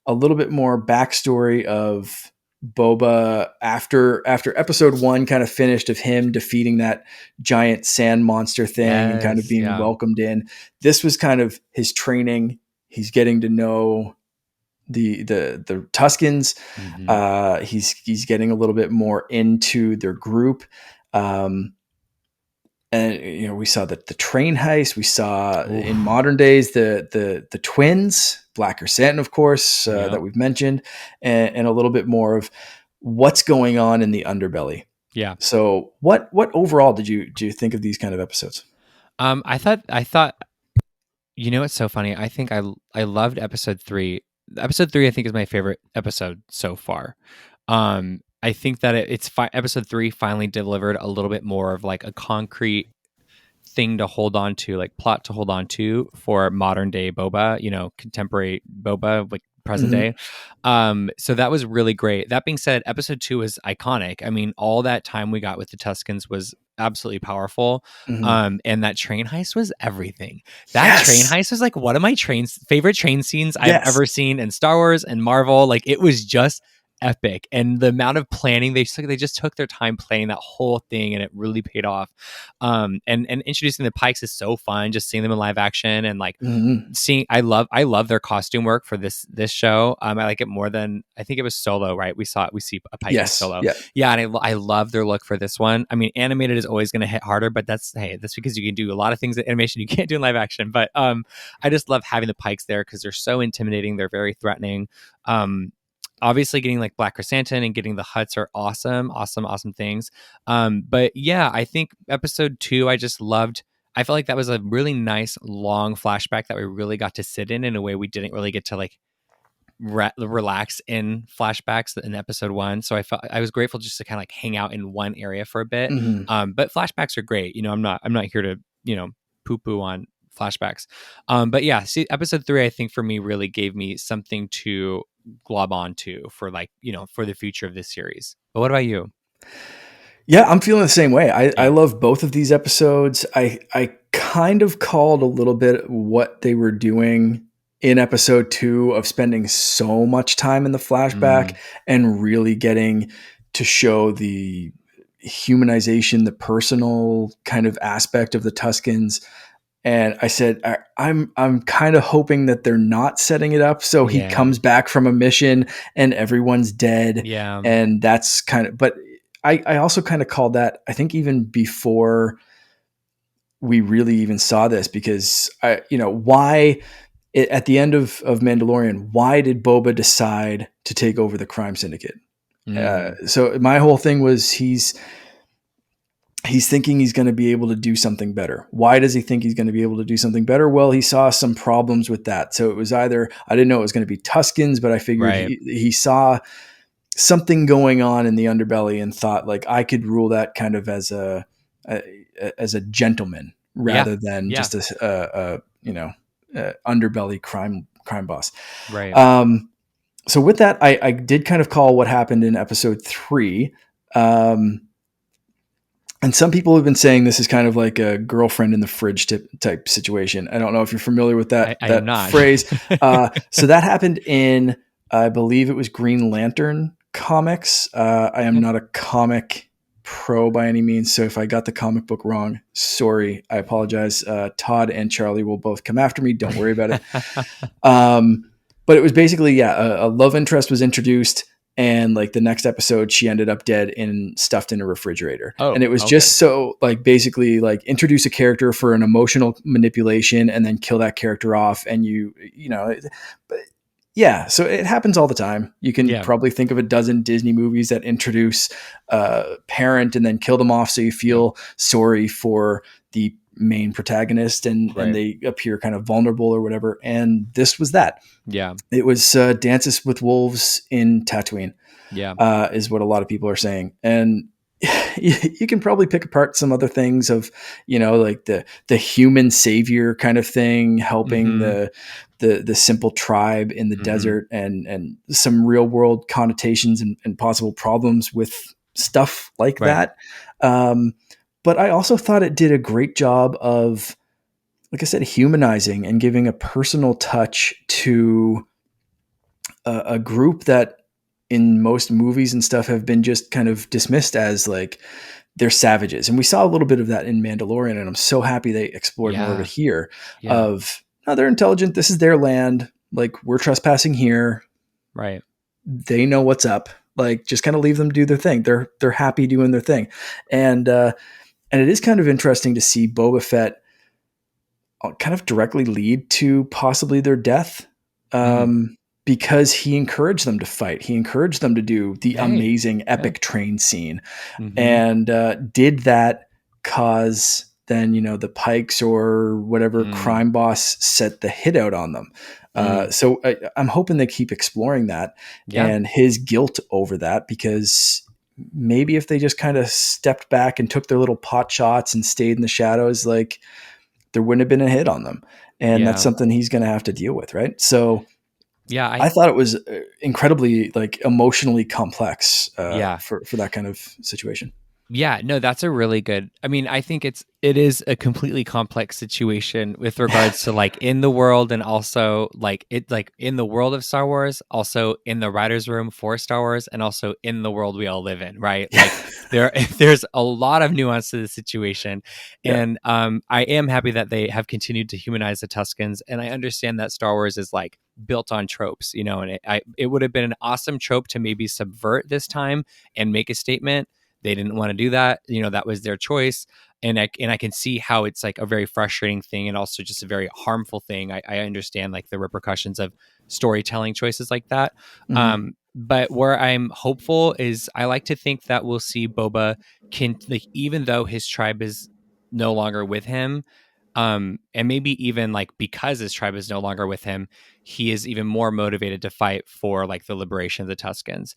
a little bit more backstory of Boba after episode 1 kind of finished, of him defeating that giant sand monster thing and kind of Yes. being Yeah. welcomed in. This was kind of his training. He's getting to know the Tuscans. Mm-hmm. He's getting a little bit more into their group. Um, and we saw the train heist. We saw in Oof. modern days the twins, Black Chrysanthemum, of course, Yep. that we've mentioned, and a little bit more of what's going on in the underbelly. Yeah. So what overall do you think of these kind of episodes? I thought it's so funny. I think I loved episode 3. Episode 3 I think is my favorite episode so far. I think that episode 3 finally delivered a little bit more of like a concrete thing to hold on to, like plot to hold on to for modern day Boba, contemporary Boba, like present Mm-hmm. day. So that was really great. That being said, episode 2 was iconic. I mean, all that time we got with the Tuscans was absolutely powerful. Mm-hmm. And that train heist was everything. That train Yes. heist was like one of my favorite train scenes I've Yes. ever seen in Star Wars and Marvel. Like, it was just epic, and the amount of planning they just took their time planning that whole thing, and it really paid off. And introducing the Pikes is so fun, just seeing them in live action, and like Mm-hmm. I love their costume work for this show. I like it more than I think it was Solo, right? We see a Pike in Yes. Solo. Yeah. Yeah, and I love their look for this one. I mean, animated is always going to hit harder, but that's because you can do a lot of things in animation you can't do in live action. But I just love having the Pikes there because they're so intimidating. They're very threatening. Obviously getting like Black Chrysanthemum and getting the Hutts are awesome things. But yeah, I think episode 2, I just loved. I felt like that was a really nice long flashback that we really got to sit in a way we didn't really get to like relax in flashbacks in episode 1. So I was grateful just to kind of like hang out in one area for a bit. Mhm. But flashbacks are great. I'm not here to, poo poo on flashbacks. But yeah, see, episode 3, I think for me really gave me something to glob onto for like, for the future of this series. But what about you? Yeah, I'm feeling the same way. I Yeah. love both of these episodes. I kind of called a little bit what they were doing in episode 2 of spending so much time in the flashback Mm, and really getting to show the humanization, the personal kind of aspect of the Tuscans. And I said, I'm kind of hoping that they're not setting it up so he yeah. comes back from a mission and everyone's dead, Yeah. and that's kind of. But I also kind of called that, I think, even before we really even saw this, because why at the end of Mandalorian, why did Boba decide to take over the crime syndicate? Mm, So my whole thing was he's thinking he's going to be able to do something better. Why does he think he's going to be able to do something better? Well, he saw some problems with that. So it was either, I didn't know it was going to be Tuskens, but I figured right. he saw something going on in the underbelly and thought, like, I could rule that kind of a as a gentleman Yeah. rather than Yeah. just underbelly crime boss. Right. Um, so with that, I did kind of call what happened in episode 3. Um, and some people have been saying this is kind of like a girlfriend in the fridge type situation. I don't know if you're familiar with I am that not. phrase. So that happened in, I believe it was Green Lantern comics. I am Okay. not a comic pro by any means, so if I got the comic book wrong, sorry, I apologize. Todd and Charlie will both come after me. Don't worry about it. But it was basically, a love interest was introduced, and like the next episode she ended up dead and stuffed in a refrigerator, and Oh, it was okay. just so, like, basically like introduce a character for an emotional manipulation and then kill that character off, and but yeah, so it happens all the time. You can Yeah. probably think of a dozen Disney movies that introduce a parent and then kill them off so you Yep. feel sorry for the main protagonist, and Right. they appear kind of vulnerable or whatever, and this was that. Yeah. It was Dances with Wolves in Tatooine, Yeah. is what a lot of people are saying. And you can probably pick apart some other things of, like the human savior kind of thing, helping Mm-hmm. the simple tribe in the Mm-hmm. desert, and some real world connotations and possible problems with stuff like Right. that. Um, but I also thought it did a great job of, like I said, humanizing and giving a personal touch to a group that in most movies and stuff have been just kind of dismissed as like they're savages. And we saw a little bit of that in Mandalorian, and I'm so happy they explored more of it Yeah. here Yeah. of, no, they're intelligent. This is their land. Like, we're trespassing here. Right. They know what's up. Like, just kind of leave them do their thing. They're happy doing their thing. And it is kind of interesting to see Boba Fett kind of directly lead to possibly their death, Mm. because he encouraged them to fight. He encouraged them to do the Hey. amazing Yeah. epic train scene, Mm-hmm. and did that cause then the Pikes or whatever Mm. crime boss set the hit out on them. Mm. So I'm hoping they keep exploring that Yeah. and his guilt over that, because maybe if they just kind of stepped back and took their little pot shots and stayed in the shadows, like, there wouldn't have been a hit on them. And that's Yeah. something he's going to have to deal with. Right. So Yeah. I thought it was incredibly, like, emotionally complex, Yeah. for that kind of situation. Yeah, no, that's a really good. I mean, I think it is a completely complex situation with regards to like in the world, and also like in the world of Star Wars, also in the writers' room for Star Wars, and also in the world we all live in, right? Like there's a lot of nuance to the situation. Yeah. And I am happy that they have continued to humanize the Tuscans, and I understand that Star Wars is like built on tropes, and it would have been an awesome trope to maybe subvert this time and make a statement. They didn't want to do that. That was their choice. And I can see how it's like a very frustrating thing, and also just a very harmful thing. I understand like the repercussions of storytelling choices like that. Mm-hmm. But where I'm hopeful is I like to think that we'll see Boba can, like, even though his tribe is no longer with him, And maybe even like because his tribe is no longer with him, he is even more motivated to fight for like the liberation of the Tuscans.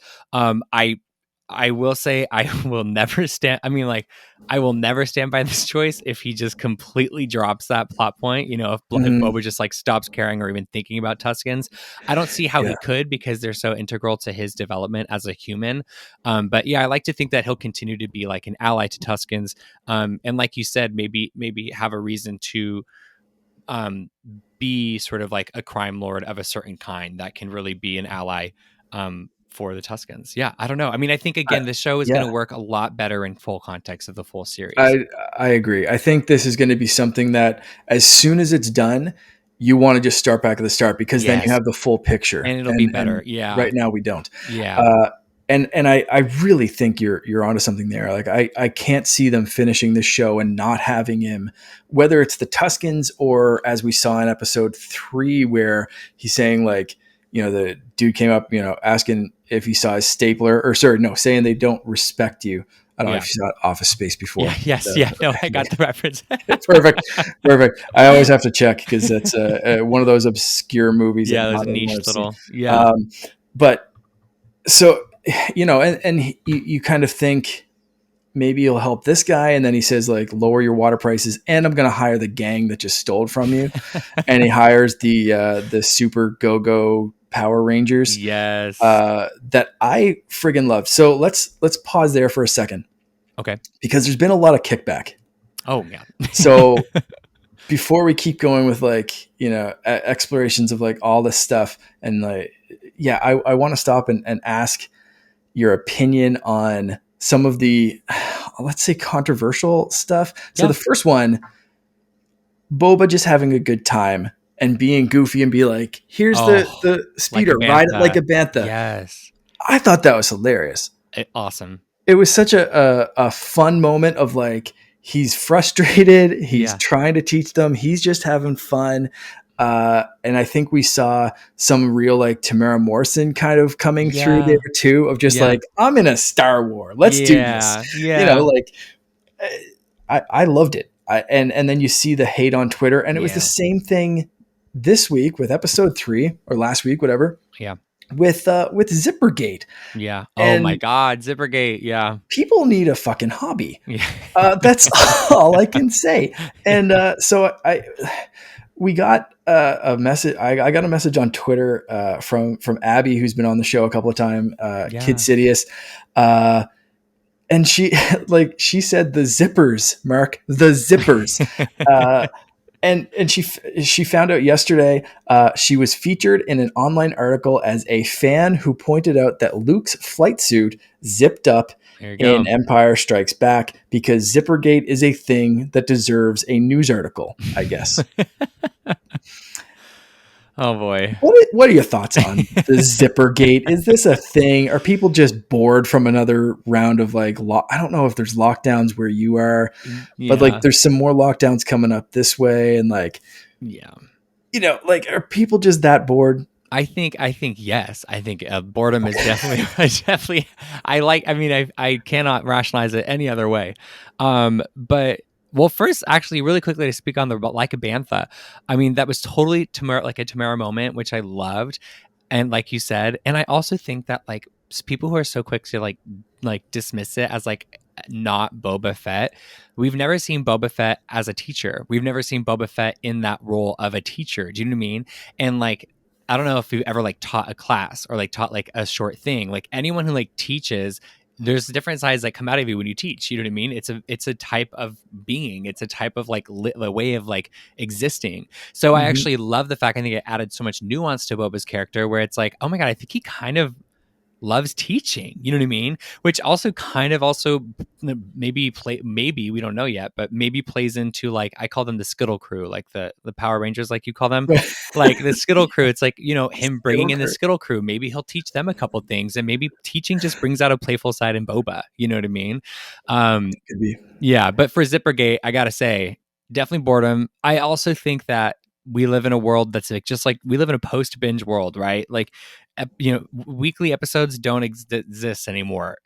I will say I will never stand. I mean, like I will never stand by this choice if he just completely drops that plot point. You know, if Mhm. Boba just like stops caring or even thinking about Tuscans, I don't see how Yeah. he could because they're so integral to his development as a human. But yeah, I like to think that he'll continue to be like an ally to Tuscans. And like you said, maybe have a reason to um, be sort of like a crime lord of a certain kind that can really be an ally for the Tuscans. Yeah, I don't know. I mean, I think I, again, the show is going yeah. to work a lot better in full context of the full series. I I agree. I think this is going to be something that as soon as it's done, you want to just start back at the start because then you Yes, have the full picture. and it'll be And better. Yeah, right now we don't. yeah, Uh, and I really think you're onto something there. Like I can't see them finishing this show and not having him, whether it's the Tuscans or as we saw in episode 3 where he's saying like, you know, the dude came up, you know, asking if he saw his stapler or sorry, no, saying they don't respect you. I don't know yeah, if you saw Office Space yeah. before. Yes, yeah. No, I got the reference. Perfect, perfect. I always have to check because that's one of those obscure movies that Yeah, not those everyone niche has seen. little. Yeah, Um, but so, you know, you kind of think maybe you'll help this guy, and then he says like lower your water prices, and I'm going to hire the gang that just stole from you, and he hires the super go go Power Rangers yes. that I friggin' love. So let's pause there for a second Okay. because there's been a lot of kickback. Oh yeah. So before we keep going with like you know explorations of like all this stuff and like yeah I want to stop and ask your opinion on some of the let's say controversial stuff. So Yeah. the first one, Boba just having a good time and being goofy and be like, here's Oh, the like a speeder, ride it like bantha. a bantha. Yes. I thought that was hilarious. Awesome. It was such a fun moment of like he's frustrated, he's Yeah. trying to teach them, he's just having fun. And I think we saw some real like Tamara Morrison kind of coming through there Yeah. too, of just Yeah. like I'm in a Star War, let's do this. Yeah. You know, Yeah. like I loved it. And then you see the hate on Twitter, and it was the Yeah. same thing this week with episode 3 or last week, whatever, Yeah. with Zippergate. Yeah. Oh my And God. Zippergate. Yeah. people need a fucking hobby. Yeah. That's all I can say. And so we got a message. I got a message on Twitter from Abby, who's been on the show a couple of times. Kid Yeah. Sidious, and she she said the zippers, Mark, the zippers. Uh, and she found out yesterday she was featured in an online article as a fan who pointed out that Luke's flight suit zipped up There you go. in Empire Strikes Back because Zippergate is a thing that deserves a news article, I guess. Oh boy. What are your thoughts on the Zippergate? Is this a thing? Are people just bored from another round of like I don't know if there's lockdowns where you are, but like Yeah. there's some more lockdowns coming up this way, and like Yeah. you know, like are people just that bored? I think yes. I think boredom is definitely definitely. I mean, I cannot rationalize it any other way. But well, first, actually, really quickly to speak on the like a bantha. I mean, that was totally Tamara, like a Tamara moment, which I loved, and like you said, and I also think that like people who are so quick to like dismiss it as like not Boba Fett. We've never seen Boba Fett as a teacher. We've never seen Boba Fett in that role of a teacher. Do you know what I mean? And like I don't know if you ever like taught a class or like taught like a short thing. Like anyone who like teaches, there's different sides that come out of you when you teach. You know what I mean? It's a type of being. It's a type of like a way of like existing. So I Mhm. actually love the fact I think it added so much nuance to Boba's character, where it's like, oh my god, I think he kind of loves teaching, you know what I mean, which also kind of also maybe we don't know yet, but maybe plays into like I call them the Skittle crew, like the Power Rangers, like you call them, like the Skittle crew. It's like, you know, him bringing Skittle in the crew. Skittle crew, maybe he'll teach them a couple things, and maybe teaching just brings out a playful side in Boba, you know what I mean. Could be. Yeah, but for Zippergate, I gotta say, definitely boredom. I also think that we live in a world that's like just like we live in a post binge world, right? Like, you know, weekly episodes don't exist anymore.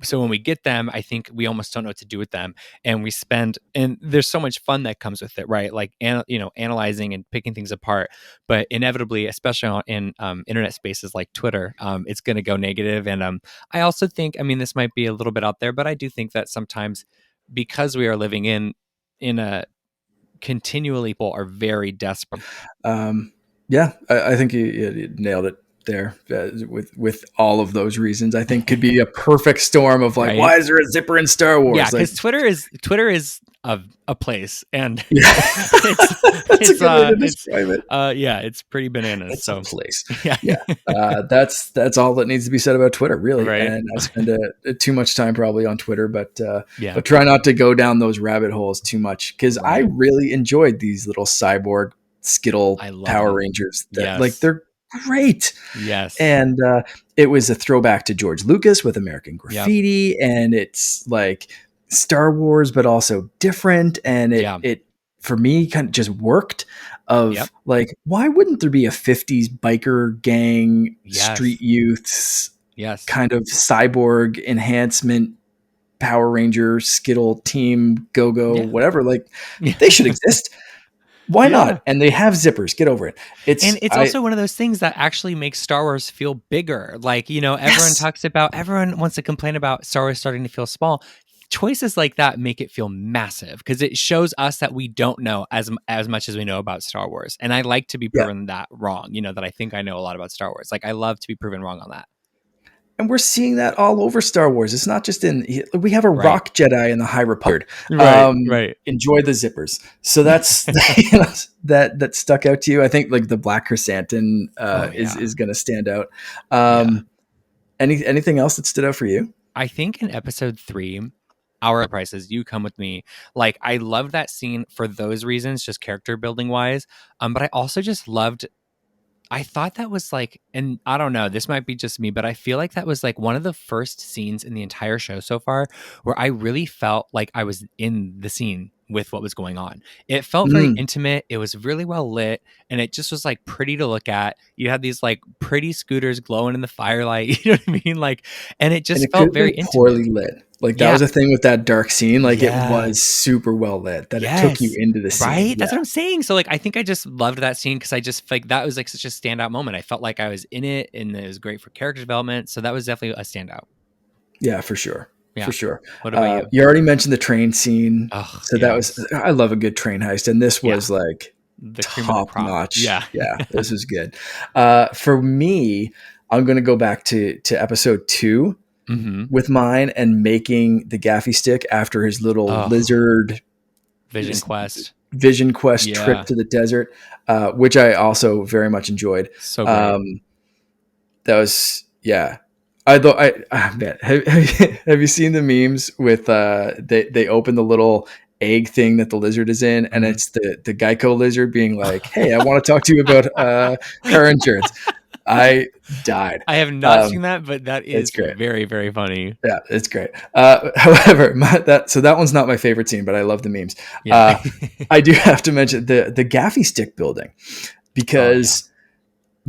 so when we get them, I think we almost don't know what to do with them, and and there's so much fun that comes with it, right? Like, analyzing and picking things apart. But inevitably, especially in internet spaces like Twitter, it's going to go negative. And I also think, I mean, this might be a little bit out there, but I do think that sometimes, because we are living in a continually, people are very desperate. Yeah, I think you nailed it there, with all of those reasons. I think could be a perfect storm of like, Right? why is there a zipper in Star Yeah, Wars? Like, because Twitter is a place, and yeah, it's that's a good way to it's describe it. yeah, it's pretty bananas. It's a So place. yeah, Yeah, that's all that needs to be said about Twitter, really. right, And I spend too much time probably on Twitter, yeah, but try not to go down those rabbit holes too much, because I right. really enjoyed these little cyborg Skittle I love Power them. Rangers. That, like, Yes, they're great. yes, And it was a throwback to George Lucas with American yep, Graffiti, and it's like Star Wars, but also different. And yeah, it for me kind of just worked. yep, Of like, why wouldn't there be a '50s biker gang, street yes, youths yes, kind of cyborg enhancement Power Ranger Skittle team, go go, yeah, whatever? Like, yeah, they should exist. Why yeah. not? And they have zippers. Get over it. And It's it's I also one of those things that actually makes Star Wars feel bigger. Like, Yes. everyone wants to complain about Star Wars starting to feel small. Choices like that make it feel massive, because it shows us that we don't know as much as we know about Star Wars. And I like to be Yeah. proven that wrong, that I think I know a lot about Star Wars. Like, I love to be proven wrong on that. And we're seeing that all over Star Wars. It's not just we have a Right. rock Jedi in the High Republic. Right. Right. Enjoy the zippers. So that's that stuck out to you. I think like the Black Chrysanthemum Oh is yeah. going to stand out. Yeah. Anything else that stood out for you? I think in episode 3, our prices, you come with me. Like, I love that scene for those reasons, just character building wise. But I also just loved, I thought that was like, and I don't know, this might be just me, but I feel like that was like one of the first scenes in the entire show so far where I really felt like I was in the scene with what was going on. It felt very Mm. intimate. It was really well lit, and it just was like pretty to look at. You had these like pretty scooters glowing in the firelight, you know what I mean? Like, and it And just it could felt have very been intimate. poorly lit. Like, that Yeah. was a thing with that dark scene. Like, it Yeah. was super well lit that it took you Yes. into the scene. Right? Yeah. That's what I'm saying. So like, I think I just loved that scene because I just like that was like such a standout moment. I felt like I was in it, and it was great for character development. So that was definitely a standout. Yeah, for sure. Yeah. For sure. What about you? You already mentioned the train scene. Oh, So that was, yes. I love a good train heist. And this Yeah. was like The cream of the top crop. notch. Yeah. Yeah, this was good. For me, I'm going to go back to episode 2 Mm-hmm. with mine, and making the gaffy stick after his little Oh, lizard Vision Quest. vision quest trip Yeah. to the desert, which I also very much enjoyed. So great. That was, yeah. I thought man, have you seen the memes with they open the little egg thing that the lizard is in, and Mhm. it's the Geico lizard being like, "Hey, I want to talk to you about car insurance." I died. I have not Um, seen that, but that it's is great. very, very funny. Yeah, it's great. However, that one's not my favorite scene, but I love the memes. Yeah. Uh, I do have to mention the gaffy stick building, Oh yeah. because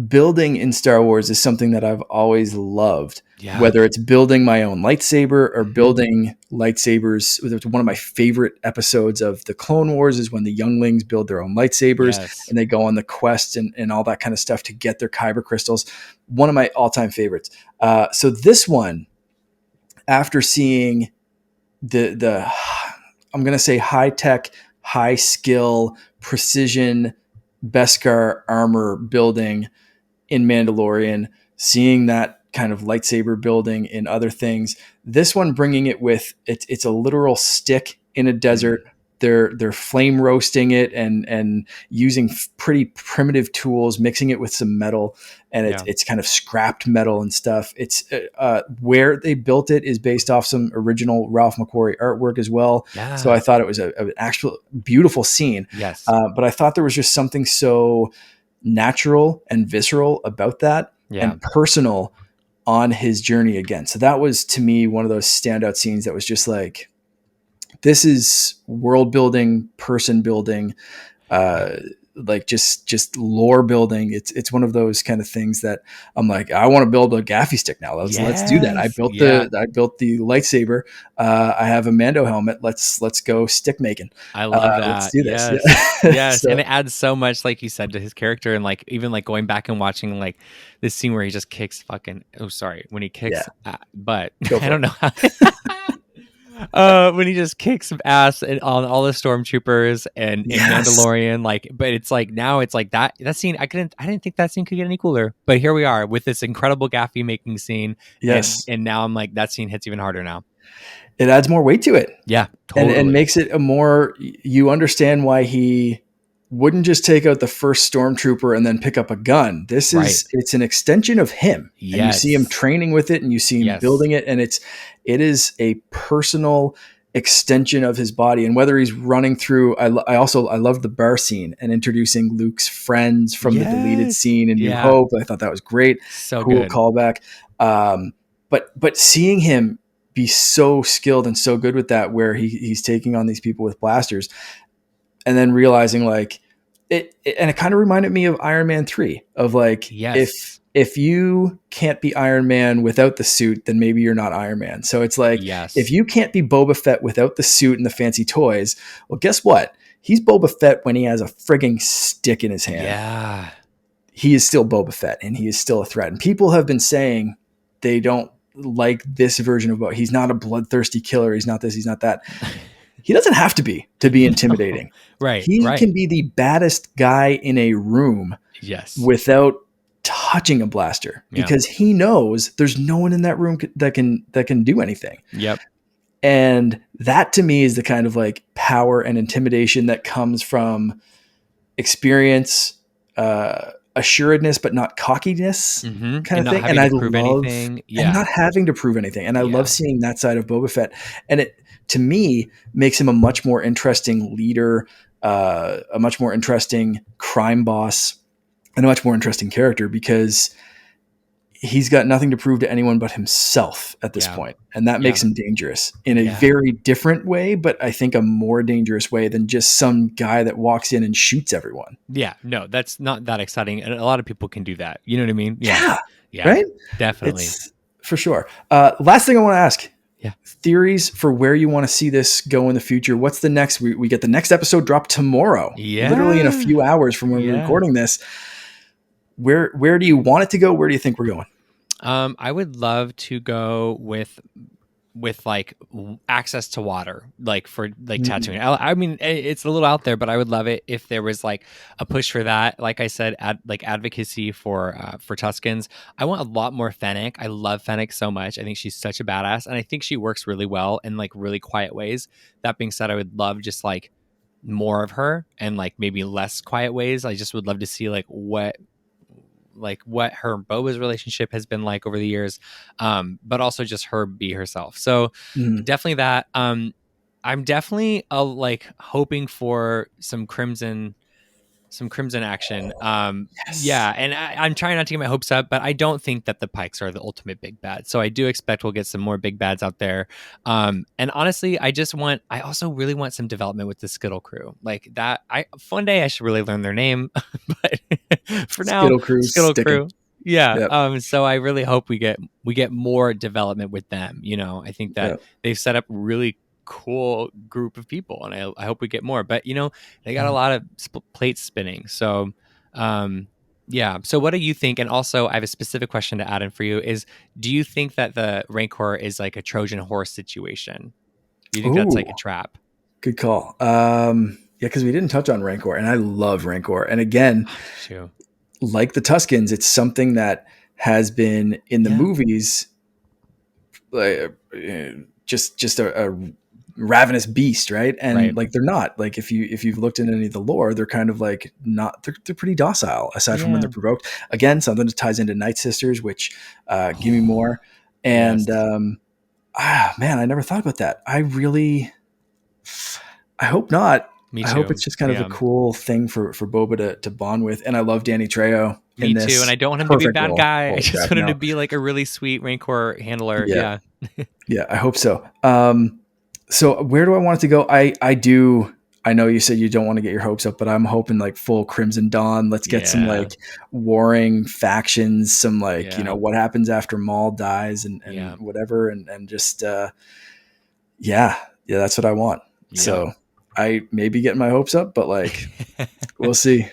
building in Star Wars is something that I've always loved. Yeah. Whether it's building my own lightsaber or Mhm. building lightsabers. One of my favorite episodes of the Clone Wars is when the younglings build their own lightsabers Yes. and they go on the quest and all that kind of stuff to get their kyber crystals. One of my all-time favorites. So this one, after seeing the I'm going to say high tech, high skill, precision Beskar armor building in Mandalorian, seeing that kind of lightsaber building in other things. This one bringing it with it's a literal stick in a desert. Mm. They're flame roasting it and using pretty primitive tools, mixing it with some metal, and Yeah. it's kind of scrapped metal and stuff. It's where they built it is based off some original Ralph McQuarrie artwork as well. So I Yeah. thought it was an actual beautiful scene, Yes. but I thought there was just something so natural and visceral about that, Yeah. and personal on his journey again. So that was, to me, one of those standout scenes that was just like, this is world building, person building, uh, like just lore building. It's one of those kind of things that I'm like, I want to build a gaffy stick now. Let's do that. Yes. Yeah. I built the lightsaber. I have a Mando helmet. Let's go stick making. I love Let's that. do this. Yes. Yeah. Yes. And So it adds so much, like you said, to his character. And like, even like going back and watching like this scene where he just kicks fucking, oh, sorry, when he yeah, kicks, but go I for don't it. know how. When he just kicks some ass and on all the stormtroopers and in Yes. Mandalorian, like, but it's like now it's like that scene. I didn't think that scene could get any cooler, but here we are with this incredible gaffy making scene, Yes. and now I'm like that scene hits even harder now. It adds more weight to it. Yeah, And totally. makes it a more, you understand why he wouldn't just take out the first stormtrooper and then pick up a gun. Right. It's an extension of him, and you see him Yes. training with it, and you see him Yes. building it, and it is a personal extension of his body. And whether he's running through, I love the bar scene and introducing Luke's friends from the deleted Yes. scene in New Yeah. Hope. I thought that was great, So cool good. callback. But seeing him be so skilled and so good with that, where he's taking on these people with blasters, and then realizing like and it kind of reminded me of Iron Man 3, of like, Yes. if you can't be Iron Man without the suit, then maybe you're not Iron Man. So it's like, if Yes. you can't be Boba Fett without the suit and the fancy toys, well, guess what? He's Boba Fett when he has a frigging stick in his hand. Yeah. He is still Boba Fett, and he is still a threat. And people have been saying they don't like this version of Boba. He's not a bloodthirsty killer. He's not this. He's not that. He doesn't have to be No. intimidating. Right. He Right. can be the baddest guy in a room Yes. without touching a blaster, Yeah. because he knows there's no one in that room that can do anything. Yep. And that to me is the kind of like power and intimidation that comes from experience, assuredness, but not cockiness, Mm-hmm. kind And of not thing. And having to I prove love, anything. and Yeah. not having to prove anything. And I love Yeah. seeing that side of Boba Fett. And it, to me, makes him a much more interesting leader, a much more interesting crime boss, and a much more interesting character, because he's got nothing to prove to anyone but himself at this Yeah. point. And that Yeah. makes him dangerous in a Yeah. very different way, but I think a more dangerous way than just some guy that walks in and shoots everyone. Yeah. No, that's not that exciting. And a lot of people can do that. You know what I mean? Yeah. Yeah. Yeah. Right? Definitely. It's for sure. Last thing I want to ask. Yeah. Theories for where you want to see this go in the future. What's the next? We get the next episode drop tomorrow, Yeah. literally in a few hours from when we're Yeah. recording this. Where do you want it to go? Where do you think we're going? I would love to go with like access to water, like for like Tatooine. I mean, it's a little out there, but I would love it if there was like a push for that. Like I said, like advocacy for Tuskens. I want a lot more Fennec. I love Fennec so much. I think she's such a badass, and I think she works really well in like really quiet ways. That being said, I would love just like more of her and like maybe less quiet ways. I just would love to see like what her and Boba's relationship has been like over the years, but also just her be herself. So Mhm. definitely that. I'm definitely like hoping for some crimson action. Yes. Yeah, and I'm trying not to get my hopes up, but I don't think that the Pikes are the ultimate big bad. So I do expect we'll get some more big bads out there. And honestly, I also really want some development with the Skittle crew. Like that, one day I should really learn their name, but for now, Skittle Crew's Skittle sticking. crew. Yeah. Yep. So I really hope we get more development with them. You know, I think that Yep. they've set up really cool group of people, and I hope we get more. But you know, they got a Mhm. lot of plates spinning. So, yeah. So, what do you think? And also, I have a specific question to add in for you: is do you think that the Rancor is like a Trojan horse situation? Do you think that's Ooh, like a trap? good call. Yeah, because we didn't touch on Rancor, and I love Rancor. And again, Shoot. like the Tuskens, it's something that has been in the Yeah. movies, like just a ravenous beast, right? And Right. like they're not, like, if you've looked into any of the lore, they're kind of like not, they're pretty docile aside from when Yeah. they're provoked. Again, something that ties into Night Sisters, which give me more. Yes. And man, I never thought about that. I hope not. Me I hope too. it's just kind of Yeah. a cool thing for Boba to bond with. And I love Danny Trejo Me in too. And this. I don't want him to be a Perfect bad role. guy. I Holy just crap, want him to no. be like a really sweet Rancor handler. Yeah. Yeah. Yeah, I hope so. So where do I want it to go? I know you said you don't want to get your hopes up, but I'm hoping like full Crimson Dawn. Let's get some like warring factions, some like, what happens after Maul dies and whatever. And just, yeah, that's what I want. Yeah. So I may be getting my hopes up, but like, we'll see.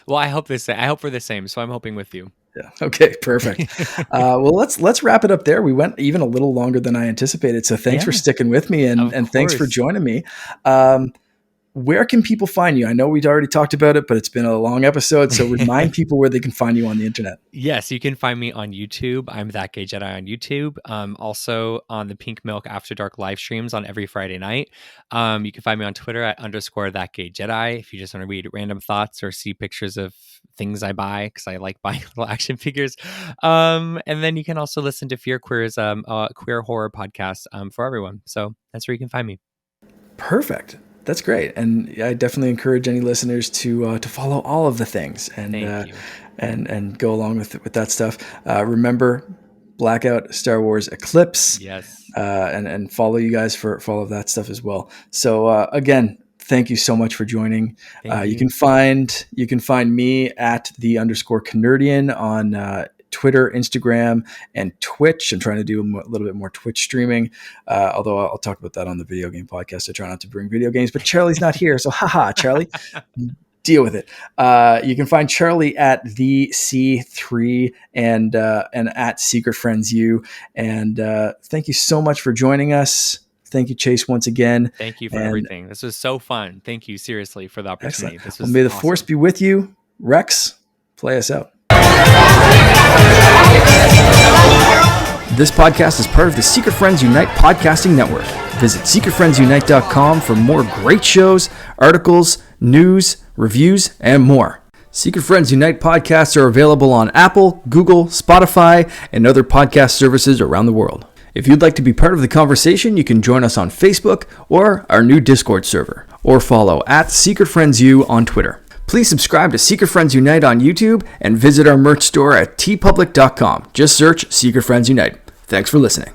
Well, I hope for the same. So I'm hoping with you. Yeah. Okay. Perfect. Well, let's wrap it up there. We went even a little longer than I anticipated. So thanks for sticking with me and thanks for joining me. Where can people find you? I know we'd already talked about it, but it's been a long episode. So remind people where they can find you on the internet. Yes, you can find me on YouTube. I'm That Gay Jedi on YouTube. Also on the Pink Milk After Dark live streams on every Friday night. You can find me on Twitter at _That Gay Jedi. If you just want to read random thoughts or see pictures of things I buy, because I like buying little action figures. And then you can also listen to Fear Queer's queer horror podcast for everyone. So that's where you can find me. Perfect. That's great, and I definitely encourage any listeners to follow all of the things and go along with that stuff. Remember, Blackout, Star Wars Eclipse, and follow you guys for all of that stuff as well. So again, thank you so much for joining. You can find me at _Canardian on Twitter, Instagram, and Twitch. I'm trying to do a little bit more Twitch streaming, although I'll talk about that on the video game podcast. I try not to bring video games, but Charlie's not here, so haha, Charlie, deal with it. You can find Charlie at the C3 and at Secret Friends U. And thank you so much for joining us. Thank you, Chase, once again. Thank you for everything. This was so fun. Thank you, seriously, for the opportunity. This was may the Force be with you. Rex, play us out. This podcast is part of the Secret Friends Unite podcasting network. Visit secretfriendsunite.com for more great shows, articles, news, reviews, and more. Secret Friends Unite podcasts are available on Apple, Google, Spotify, and other podcast services around the world. If you'd like to be part of the conversation, you can join us on Facebook or our new Discord server, or follow at Secret Friends U on Twitter. Please subscribe to Secret Friends Unite on YouTube and visit our merch store at tpublic.com. Just search Secret Friends Unite. Thanks for listening.